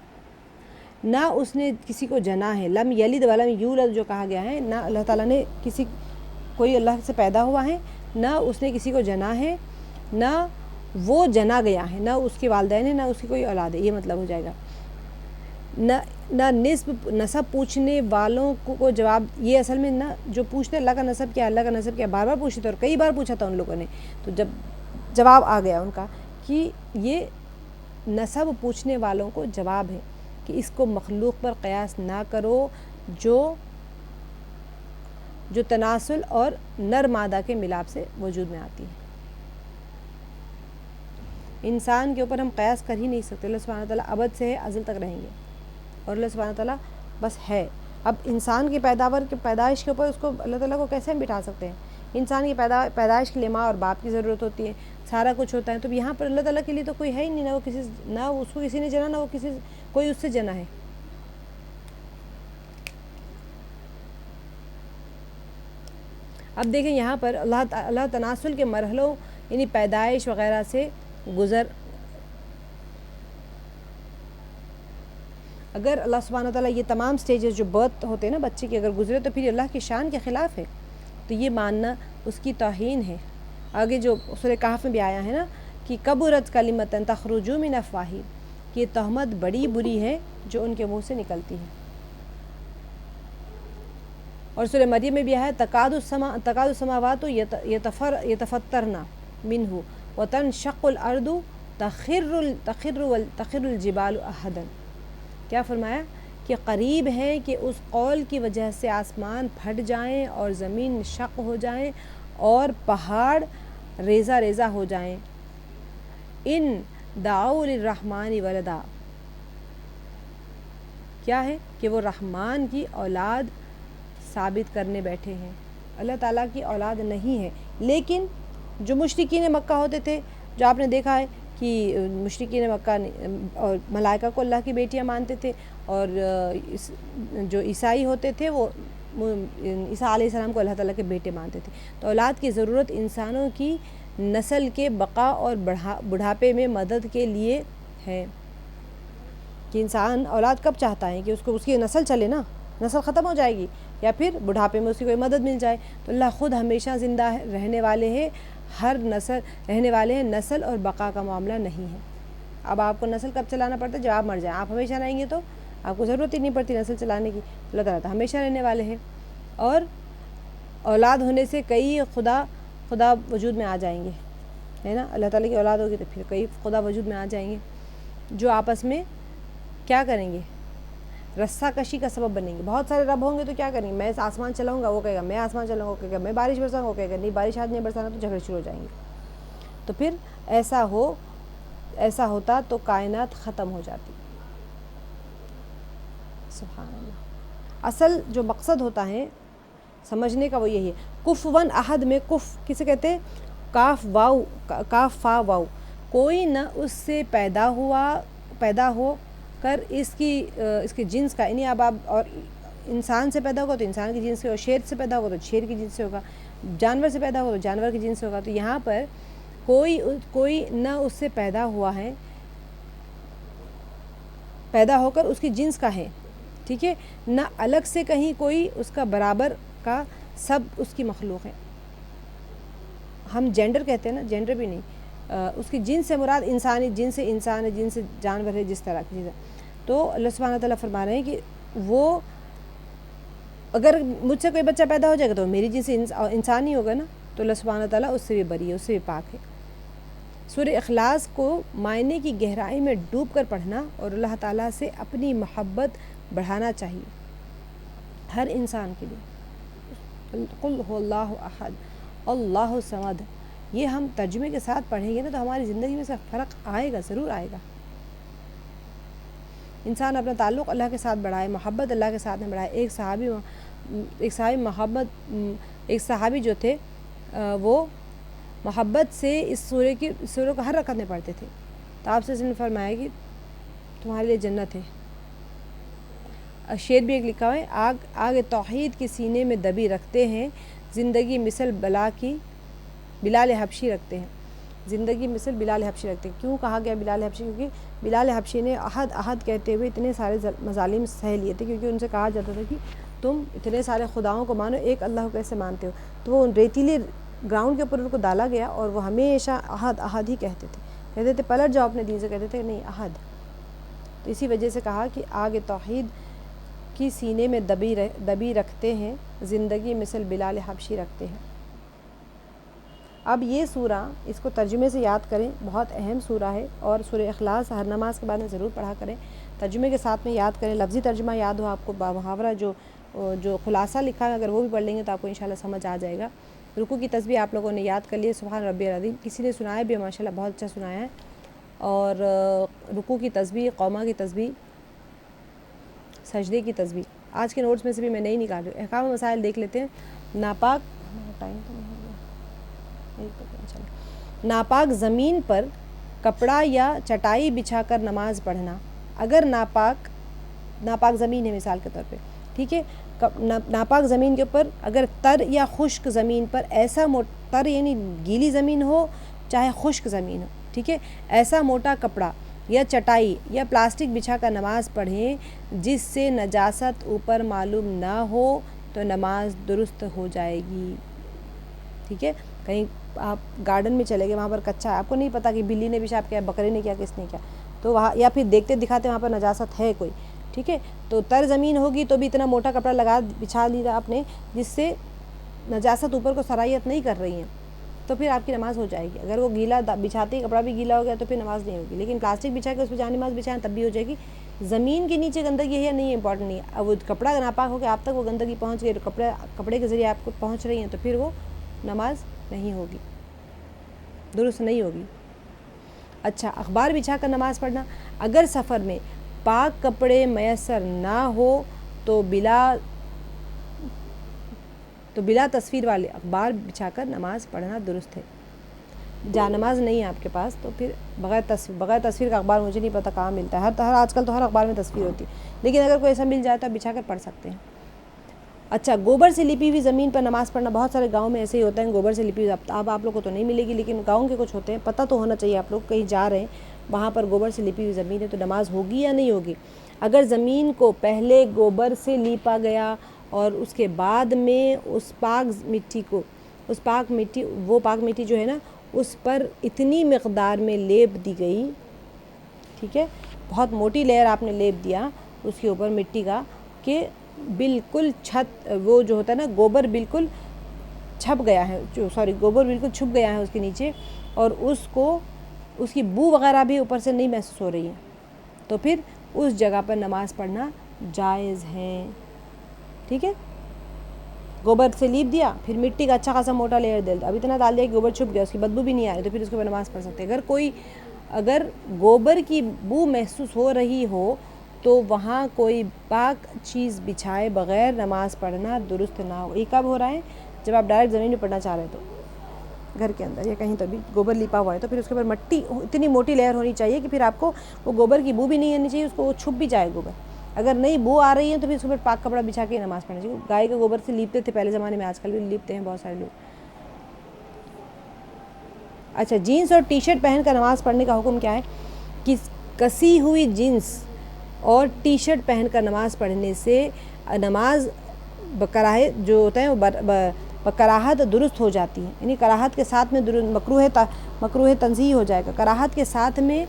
نہ اس نے کسی کو جنا ہے، لم یلد ولم یولد جو کہا گیا ہے، نہ اللہ تعالیٰ نے کوئی اللہ سے پیدا ہوا ہے، نہ اس نے کسی کو جنا ہے، نہ وہ جنا گیا ہے، نہ اس کے والدین ہیں، نہ اس کی کوئی اولاد ہے، یہ مطلب ہو جائے گا۔ نہ نسب پوچھنے والوں کو جواب، یہ اصل میں نہ جو پوچھتے اللہ کا نسب کیا، اللہ کا نسب کیا، بار بار پوچھتے اور کئی بار پوچھا تھا ان لوگوں نے، تو جب جواب آ گیا ان کا کہ یہ نسب پوچھنے والوں کو جواب ہے کہ اس کو مخلوق پر قیاس نہ کرو جو تناسل اور نر مادہ کے ملاپ سے وجود میں آتی ہے۔ انسان کے اوپر ہم قیاس کر ہی نہیں سکتے، اللہ سبحانہ تعالیٰ ابد سے ہے، ازل تک رہیں گے، اور اللہ سبحانہ تعالیٰ بس ہے۔ اب انسان کی پیدائش کے اوپر اس کو اللہ تعالیٰ کو کیسے ہم بٹھا سکتے ہیں؟ انسان کی پیدائش کے لیے ماں اور باپ کی ضرورت ہوتی ہے، سارا کچھ ہوتا ہے، تو یہاں پر اللہ تعالیٰ کے لیے تو کوئی ہے ہی نہیں، نہ اس کو کسی نے جنا، نہ وہ کوئی اس سے جنا ہے۔ اب دیکھیں یہاں پر اللہ تناسل کے مرحلوں یعنی پیدائش وغیرہ سے اگر اللہ سبحانہ تعالیٰ یہ تمام سٹیجز جو برتھ ہوتے ہیں نا بچے کے اگر گزرے تو پھر اللہ کی شان کے خلاف ہے، تو یہ ماننا اس کی توہین ہے. آگے جو سورہ کہف میں بھی آیا ہے نا کہ کبرت کلمۃ تخرج من افواہہم، کہ یہ تہمت بڑی بری ہے جو ان کے منہ سے نکلتی ہے. اور سورہ مریم میں بھی آیا ہے تکاد السماوات یتفطرن منہ وتنشق الارض تخر الجبال احدا. کیا فرمایا کہ قریب ہے کہ اس قول کی وجہ سے آسمان پھٹ جائیں اور زمین شق ہو جائیں اور پہاڑ ریزہ ریزہ ہو جائیں. ان دعوا للرحمن ولدا، کیا ہے کہ وہ رحمان کی اولاد ثابت کرنے بیٹھے ہیں. اللہ تعالیٰ کی اولاد نہیں ہے. لیکن جو مشرکین مکہ ہوتے تھے، جو آپ نے دیکھا ہے کہ مشرکین مکہ اور ملائکہ کو اللہ کی بیٹیاں مانتے تھے، اور جو عیسائی ہوتے تھے وہ عیسیٰ علیہ السلام کو اللہ تعالیٰ کے بیٹے مانتے تھے. تو اولاد کی ضرورت انسانوں کی نسل کے بقا اور بڑھاپے میں مدد کے لیے ہے. کہ انسان اولاد کب چاہتا ہے کہ اس کی نسل چلے نا، نسل ختم ہو جائے گی یا پھر بڑھاپے میں اس کی کوئی مدد مل جائے. تو اللہ خود ہمیشہ زندہ رہنے والے ہیں، ہر نسل رہنے والے ہیں، نسل اور بقا کا معاملہ نہیں ہے. اب آپ کو نسل کب چلانا پڑتا ہے؟ جب آپ مر جائیں. آپ ہمیشہ رہیں گے تو آپ کو ضرورت ہی نہیں پڑتی نسل چلانے کی. اللہ تعالیٰ تو ہمیشہ رہنے والے ہیں. اور اولاد ہونے سے کئی خدا وجود میں آ جائیں گے، ہے نا. اللہ تعالیٰ کی اولاد ہوگی تو پھر کئی خدا وجود میں آ جائیں گے جو آپس میں کیا کریں گے؟ رسہ کشی کا سبب بنیں گے. بہت سارے رب ہوں گے تو کیا کریں گے؟ میں آسمان چلاؤں گا، وہ کہے گا میں آسمان چلاؤں گا، وہ کہے گا میں بارش برساؤں گا، وہ کہے گا نہیں بارش آج نہیں برسانا، تو جھگڑے شروع ہو جائیں گے. تو پھر ایسا ہوتا تو کائنات ختم ہو جاتی. سبحان اللہ. اصل جو مقصد ہوتا ہے سمجھنے کا وہ یہی ہے. کفواً احد میں کف کسے کہتے ہیں؟ کاف فا واو. کوئی نہ اس سے پیدا ہو کر اس کے جنس کا، یعنی اب آپ اور انسان سے پیدا ہوگا تو انسان کی جنس سے، اور شیر سے پیدا ہوگا تو شیر کی جنس سے ہوگا، جانور سے پیدا ہوگا تو جانور کی جنس سے ہوگا. تو یہاں پر کوئی نہ اس سے پیدا ہوا ہے، پیدا ہو کر اس کی جنس کا ہے، ٹھیک ہے، نہ الگ سے کہیں کوئی اس کا برابر کا، سب اس کی مخلوق ہے. ہم جینڈر کہتے ہیں نا، جینڈر بھی نہیں. اس کی جنس سے مراد انسانی جنس سے انسان ہے، جنس سے جانور ہے، جس طرح کی چیز ہے. تو اللہ سبحانہ تعالیٰ فرما رہے ہیں کہ وہ اگر مجھ سے کوئی بچہ پیدا ہو جائے گا تو میری جنس سے انسان ہی ہوگا نا. تو اللہ سبحانہ تعالیٰ اس سے بھی بری ہے، اس سے بھی پاک ہے. سورہ اخلاص کو معنی کی گہرائی میں ڈوب کر پڑھنا اور اللہ تعالیٰ سے اپنی محبت بڑھانا چاہیے ہر انسان کے لیے. قل هو اللہ احد اللہ الصمد. یہ ہم ترجمے کے ساتھ پڑھیں گے نا تو ہماری زندگی میں اس کا فرق آئے گا، ضرور آئے گا. انسان اپنا تعلق اللہ کے ساتھ بڑھائے، محبت اللہ کے ساتھ میں بڑھائے. ایک صحابی جو تھے وہ محبت سے اس سورہ کو ہر رکعت میں پڑھتے تھے. تو آپ سے نے فرمایا کہ تمہارے لیے جنت ہے. شعر بھی ایک لکھا ہے، آگ توحید کے سینے میں دبی رکھتے ہیں، زندگی مثل بلال حبشی رکھتے ہیں. زندگی مثل بلال حبشی رکھتے ہیں. کیوں کہا گیا بلال حبشی؟ کیونکہ بلال حبشی نے احد کہتے ہوئے اتنے سارے مظالم سہ لیے تھے، کیونکہ ان سے کہا جاتا تھا کہ تم اتنے سارے خداؤں کو مانو، ایک اللہ کو کیسے مانتے ہو. تو وہ ریتیلے گراؤنڈ کے اوپر ان کو ڈالا گیا اور وہ ہمیشہ احد ہی کہتے تھے پلٹ جاؤ اپنے دین سے، کہتے تھے نہیں احد. تو اسی وجہ سے کہا کہ آگ توحید کی سینے میں دبی رکھتے ہیں، زندگی مثل بلال حبشی رکھتے ہیں. اب یہ سورہ اس کو ترجمے سے یاد کریں، بہت اہم سورہ ہے. اور سورہ اخلاص ہر نماز کے بعد میں ضرور پڑھا کریں، ترجمے کے ساتھ میں یاد کریں. لفظی ترجمہ یاد ہو آپ کو، محاورہ جو خلاصہ لکھا ہے اگر وہ بھی پڑھ لیں گے تو آپ کو انشاءاللہ سمجھ آ جائے گا. رکوع کی تسبیح آپ لوگوں نے یاد کر لی ہے، سبحان ربی العظیم. کسی نے سنایا بھی ماشاءاللہ بہت اچھا سنایا ہے. اور رکوع کی تسبیح، قومہ کی تسبیح، سجدے کی تسبیح. آج کے نوٹس میں سے بھی میں نہیں نکال رہی. احکام و مسائل دیکھ لیتے ہیں. ناپاک زمین پر کپڑا یا چٹائی بچھا کر نماز پڑھنا. اگر ناپاک زمین ہے مثال کے طور پہ، ٹھیک ہے، ناپاک زمین کے اوپر اگر تر یا خشک زمین پر ایسا تر یعنی گیلی زمین ہو چاہے خشک زمین ہو، ٹھیک ہے، ایسا موٹا کپڑا یا چٹائی یا پلاسٹک بچھا کر نماز پڑھیں جس سے نجاست اوپر معلوم نہ ہو تو نماز درست ہو جائے گی. ٹھیک ہے. کہیں آپ گارڈن میں چلے گئے, وہاں پر کچا ہے, آپ کو نہیں پتا کہ بلی نے پیشاب کیا, بکرے نے کیا, کس نے کیا, تو وہاں یا پھر دیکھتے دکھاتے وہاں پر نجاست ہے کوئی, ٹھیک ہے, تو تر زمین ہوگی تو بھی اتنا موٹا کپڑا بچھا لیا آپ نے جس سے نجاست اوپر کو سرایت نہیں کر رہی ہیں, تو پھر آپ کی نماز ہو جائے گی. اگر وہ گیلا بچھاتے ہی کپڑا بھی گیلا ہو گیا تو پھر نماز نہیں ہوگی. لیکن پلاسٹک بچھا کے اس پہ جہاں نماز بچھائیں تب بھی ہو جائے گی. زمین کے نیچے گندگی ہے یا نہیں, امپورٹنٹ نہیں ہے. اب وہ کپڑا ناپاک ہو کے آپ تک وہ گندگی پہنچ گئی, تو کپڑے کے ذریعے آپ کو پہنچ رہی ہیں, تو پھر وہ نماز نہیں ہوگی, درست نہیں ہوگی. اچھا, اخبار بچھا کر نماز پڑھنا. اگر سفر میں پاک کپڑے میسر نہ ہو تو بلا تصویر والے اخبار بچھا کر نماز پڑھنا درست ہے. جہاں نماز نہیں ہے آپ کے پاس تو پھر بغیر تصویر کا اخبار مجھے نہیں پتہ کہاں ملتا ہے. ہر آج کل تو ہر اخبار میں تصویر ہوتی ہے, لیکن اگر کوئی ایسا مل جائے تو آپ بچھا کر پڑھ سکتے ہیں. اچھا, گوبر سے لپی ہوئی زمین پر نماز پڑھنا. بہت سارے گاؤں میں ایسے ہی ہوتا ہے, گوبر سے لپی ہوئی, اب آپ لوگ کو تو نہیں ملے گی, لیکن گاؤں کے کچھ ہوتے ہیں. پتہ تو ہونا چاہیے, آپ لوگ کہیں جا رہے ہیں وہاں پر گوبر سے لپی ہوئی زمین ہے تو نماز ہوگی یا نہیں ہوگی. اگر زمین کو پہلے گوبر سے لیپا گیا اور اس کے بعد میں اس پاک مٹی جو ہے نا اس پر اتنی مقدار میں لیپ دی گئی, ٹھیک ہے, بہت موٹی لیئر آپ نے لیپ دیا اس کے اوپر مٹی کا کہ بالکل وہ جو ہوتا ہے نا گوبر بالکل چھپ گیا ہے, گوبر بالکل چھپ گیا ہے اس کے نیچے, اور اس کی بو وغیرہ بھی اوپر سے نہیں محسوس ہو رہی ہے, تو پھر اس جگہ پر نماز پڑھنا جائز ہے. ٹھیک ہے, گوبر سے لیپ دیا, پھر مٹی کا اچھا خاصا موٹا لیئر دے دیا, اب اتنا ڈال دیا کہ گوبر چھپ گیا, اس کی بدبو بھی نہیں آ رہی, تو پھر اس کے اوپر نماز پڑھ سکتے. اگر گوبر کی بو محسوس ہو رہی ہو تو وہاں کوئی پاک چیز بچھائے بغیر نماز پڑھنا درست نہ ہو. یہ کب ہو رہا ہے؟ جب آپ ڈائریکٹ زمین میں پڑھنا چاہ رہے تو گھر کے اندر یا کہیں تو بھی گوبر لیپا ہوا ہے تو پھر اس کے اوپر مٹی اتنی موٹی لیئر ہونی چاہیے کہ پھر آپ کو وہ گوبر کی بو بھی نہیں آنی چاہیے, اس کو وہ چھپ بھی جائے گوبر. اگر نہیں بو آ رہی ہے تو پھر اس کے اوپر پاک کپڑا بچھا کے نماز پڑھنا چاہیے. گائے کے گوبر سے لیپتے تھے پہلے زمانے میں, آج کل بھی لیپتے ہیں بہت سارے لوگ. اچھا, جینس اور ٹی شرٹ پہن کر نماز پڑھنے کا حکم کیا ہے؟ کہ کسی ہوئی جینس اور ٹی شرٹ پہن کر نماز پڑھنے سے نماز بکراہت جو ہوتا ہے وہ بکراہت درست ہو جاتی ہے, یعنی کراہت کے ساتھ میں مکروہ تنزیہ ہو جائے گا, کراہت کے ساتھ میں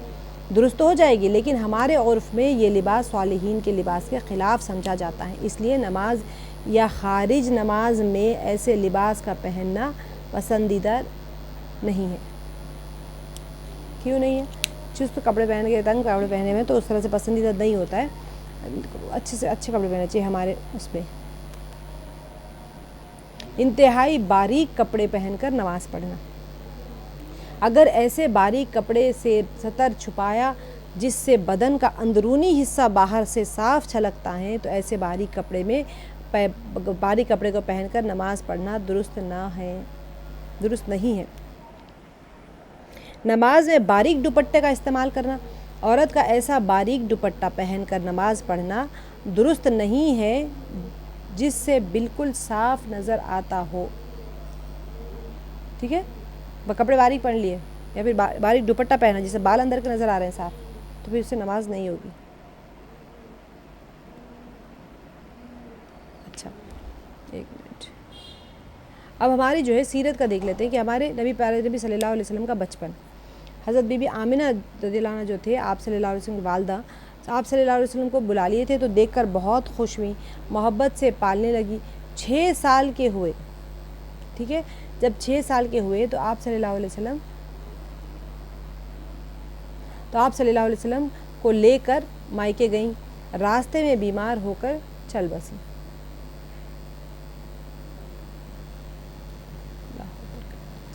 درست ہو جائے گی. لیکن ہمارے عرف میں یہ لباس صالحین کے لباس کے خلاف سمجھا جاتا ہے, اس لیے نماز یا خارج نماز میں ایسے لباس کا پہننا پسندیدہ نہیں ہے. کیوں نہیں ہے؟ چست کپڑے پہن کے تنگ کپڑے پہنے میں تو اس طرح سے پسندیدہ نہیں ہوتا ہے. اچھے سے اچھے کپڑے پہننے چاہیے ہمارے اس میں. انتہائی باریک کپڑے پہن کر نماز پڑھنا. اگر ایسے باریک کپڑے سے سطر چھپایا جس سے بدن کا اندرونی حصہ باہر سے صاف چھلکتا ہے تو ایسے باریک کپڑے کو پہن کر نماز پڑھنا درست نہیں ہے. نماز میں باریک دوپٹے کا استعمال کرنا. عورت کا ایسا باریک دوپٹہ پہن کر نماز پڑھنا درست نہیں ہے جس سے بالکل صاف نظر آتا ہو. ٹھیک ہے, کپڑے باریک پہن لیے یا پھر باریک دوپٹہ پہنا جس سے بال اندر کے نظر آ رہے ہیں صاف, تو پھر اس سے نماز نہیں ہوگی. اچھا, ایک منٹ, اب ہماری جو ہے سیرت کا دیکھ لیتے ہیں کہ ہمارے پیارے نبی صلی اللہ علیہ وسلم کا بچپن. حضرت بی بی آمنہ رضی اللہ عنہ جو تھے آپ صلی اللہ علیہ وسلم کی والدہ, آپ صلی اللہ علیہ وسلم کو بلا لیے تھے تو دیکھ کر بہت خوش ہوئی, محبت سے پالنے لگی. 6 سال کے ہوئے, ٹھیک ہے, جب 6 سال کے ہوئے تو آپ صلی اللہ علیہ وسلم کو لے کر مائکے گئیں. راستے میں بیمار ہو کر چل بسیں.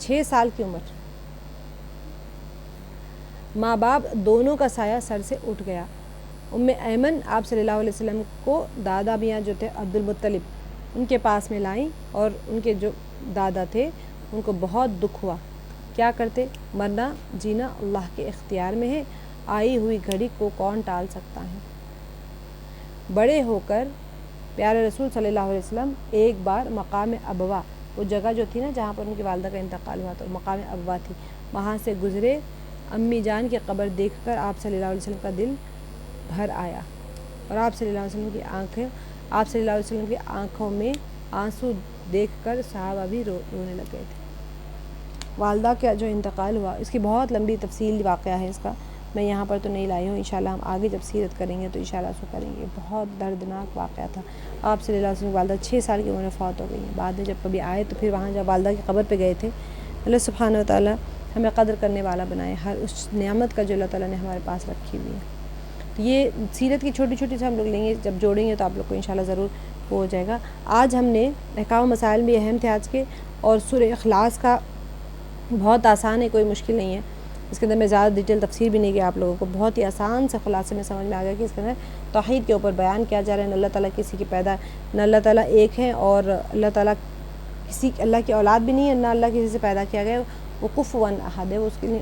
6 سال کی عمر, ماں باپ دونوں کا سایہ سر سے اٹھ گیا. ام ایمن آپ صلی اللہ علیہ وسلم کو دادا میاں جو تھے عبد المطلب ان کے پاس میں لائیں, اور ان کے جو دادا تھے ان کو بہت دکھ ہوا. کیا کرتے؟ مرنا جینا اللہ کے اختیار میں ہے, آئی ہوئی گھڑی کو کون ٹال سکتا ہے. بڑے ہو کر پیارے رسول صلی اللہ علیہ وسلم ایک بار مقام ابوا, وہ جگہ جو تھی نا جہاں پر ان کی والدہ کا انتقال ہوا, تو مقام ابوا تھی, وہاں سے گزرے. امی جان کی قبر دیکھ کر آپ صلی اللہ علیہ وسلم کا دل بھر آیا, اور آپ صلی اللہ علیہ وسلم کی آنکھوں میں آنسو دیکھ کر صحابہ بھی رونے لگ گئے تھے. والدہ کا جو انتقال ہوا، اس کی بہت لمبی تفصیل واقعہ ہے اس کا، میں یہاں پر تو نہیں لائی ہوں، انشاءاللہ ہم آگے جب سیرت کریں گے تو انشاءاللہ اس کو کریں گے۔ بہت دردناک واقعہ تھا۔ آپ صلی اللہ علیہ وسلم کی والدہ 6 سال کی عمر میں فوت ہو گئی ہیں۔ بعد میں جب کبھی آئے تو پھر وہاں جب والدہ کی قبر پہ گئے تھے، اللہ سبحانہ وتعالیٰ ہمیں قدر کرنے والا بنائے ہر اس نعمت کا جو اللہ تعالیٰ نے ہمارے پاس رکھی ہوئی ہے۔ تو یہ سیرت کی چھوٹی چھوٹی سے ہم لوگ لیں گے، جب جوڑیں گے تو آپ لوگ کو انشاءاللہ ضرور ہو جائے گا۔ آج ہم نے احکام و مسائل بھی اہم تھے آج کے، اور سورہ اخلاص کا بہت آسان ہے، کوئی مشکل نہیں ہے، اس کے اندر میں زیادہ ڈیٹیل تفسیر بھی نہیں کیا آپ لوگوں کو، بہت ہی آسان سے خلاصے میں سمجھ میں آ گیا کہ اس کے اندر توحید کے اوپر بیان کیا جا رہا ہے، نہ اللہ تعالیٰ کسی کی پیدا، نہ اللہ تعالیٰ ایک ہے، اور اللہ تعالیٰ اللہ کی اولاد بھی نہیں ہے، نہ اللہ کسی سے پیدا کیا گیا، وہ کفوا احد ہے۔ وہ اس کے لیے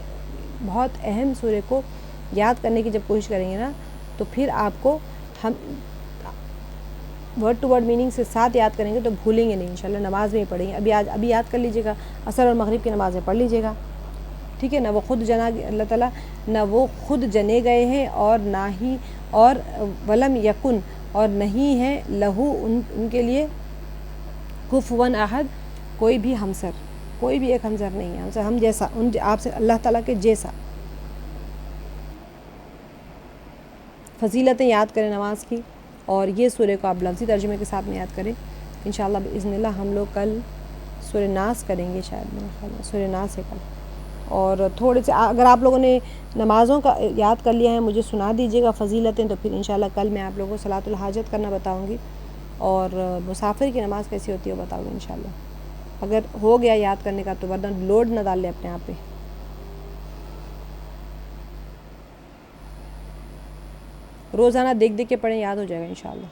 بہت اہم سورہ کو یاد کرنے کی جب کوشش کریں گے نا تو پھر آپ کو ہم ورڈ ٹو ورڈ میننگ سے ساتھ یاد کریں گے تو بھولیں گے نہیں انشاءاللہ، نماز میں ہی پڑھیں گے۔ ابھی یاد کر لیجیے گا، عصر اور مغرب کی نمازیں پڑھ لیجیے گا، ٹھیک ہے نا۔ وہ خود اللہ تعالیٰ نہ وہ خود جنے گئے ہیں، اور نہ ہی اور ولم یکن، اور نہیں ہے لہو ان کے لیے کفوا احد، کوئی بھی ہمسر، کوئی بھی ایک ہمسر نہیں ہے ہم جیسا، آپ سے اللہ تعالیٰ کے جیسا۔ فضیلتیں یاد کریں نماز کی، اور یہ سورہ کو آپ لفظی ترجمے کے ساتھ میں یاد کریں انشاءاللہ باذن اللہ۔ ہم لوگ کل سورہ ناس کریں گے، شاید میرے خیال میں سورہ ناس ہے کل، اور تھوڑے سے اگر آپ لوگوں نے نمازوں کا یاد کر لیا ہے مجھے سنا دیجیے گا فضیلتیں، تو پھر انشاءاللہ کل میں آپ لوگوں کو صلاۃ الحاجت کرنا بتاؤں گی، اور مسافر کی نماز کیسی ہوتی ہے وہ بتاؤں گی انشاءاللہ۔ اگر ہو گیا یاد کرنے کا تو ورنہ لوڈ نہ ڈال لیں اپنے آپ پہ، روزانہ دیکھ کے پڑھیں، یاد ہو جائے گا انشاءاللہ۔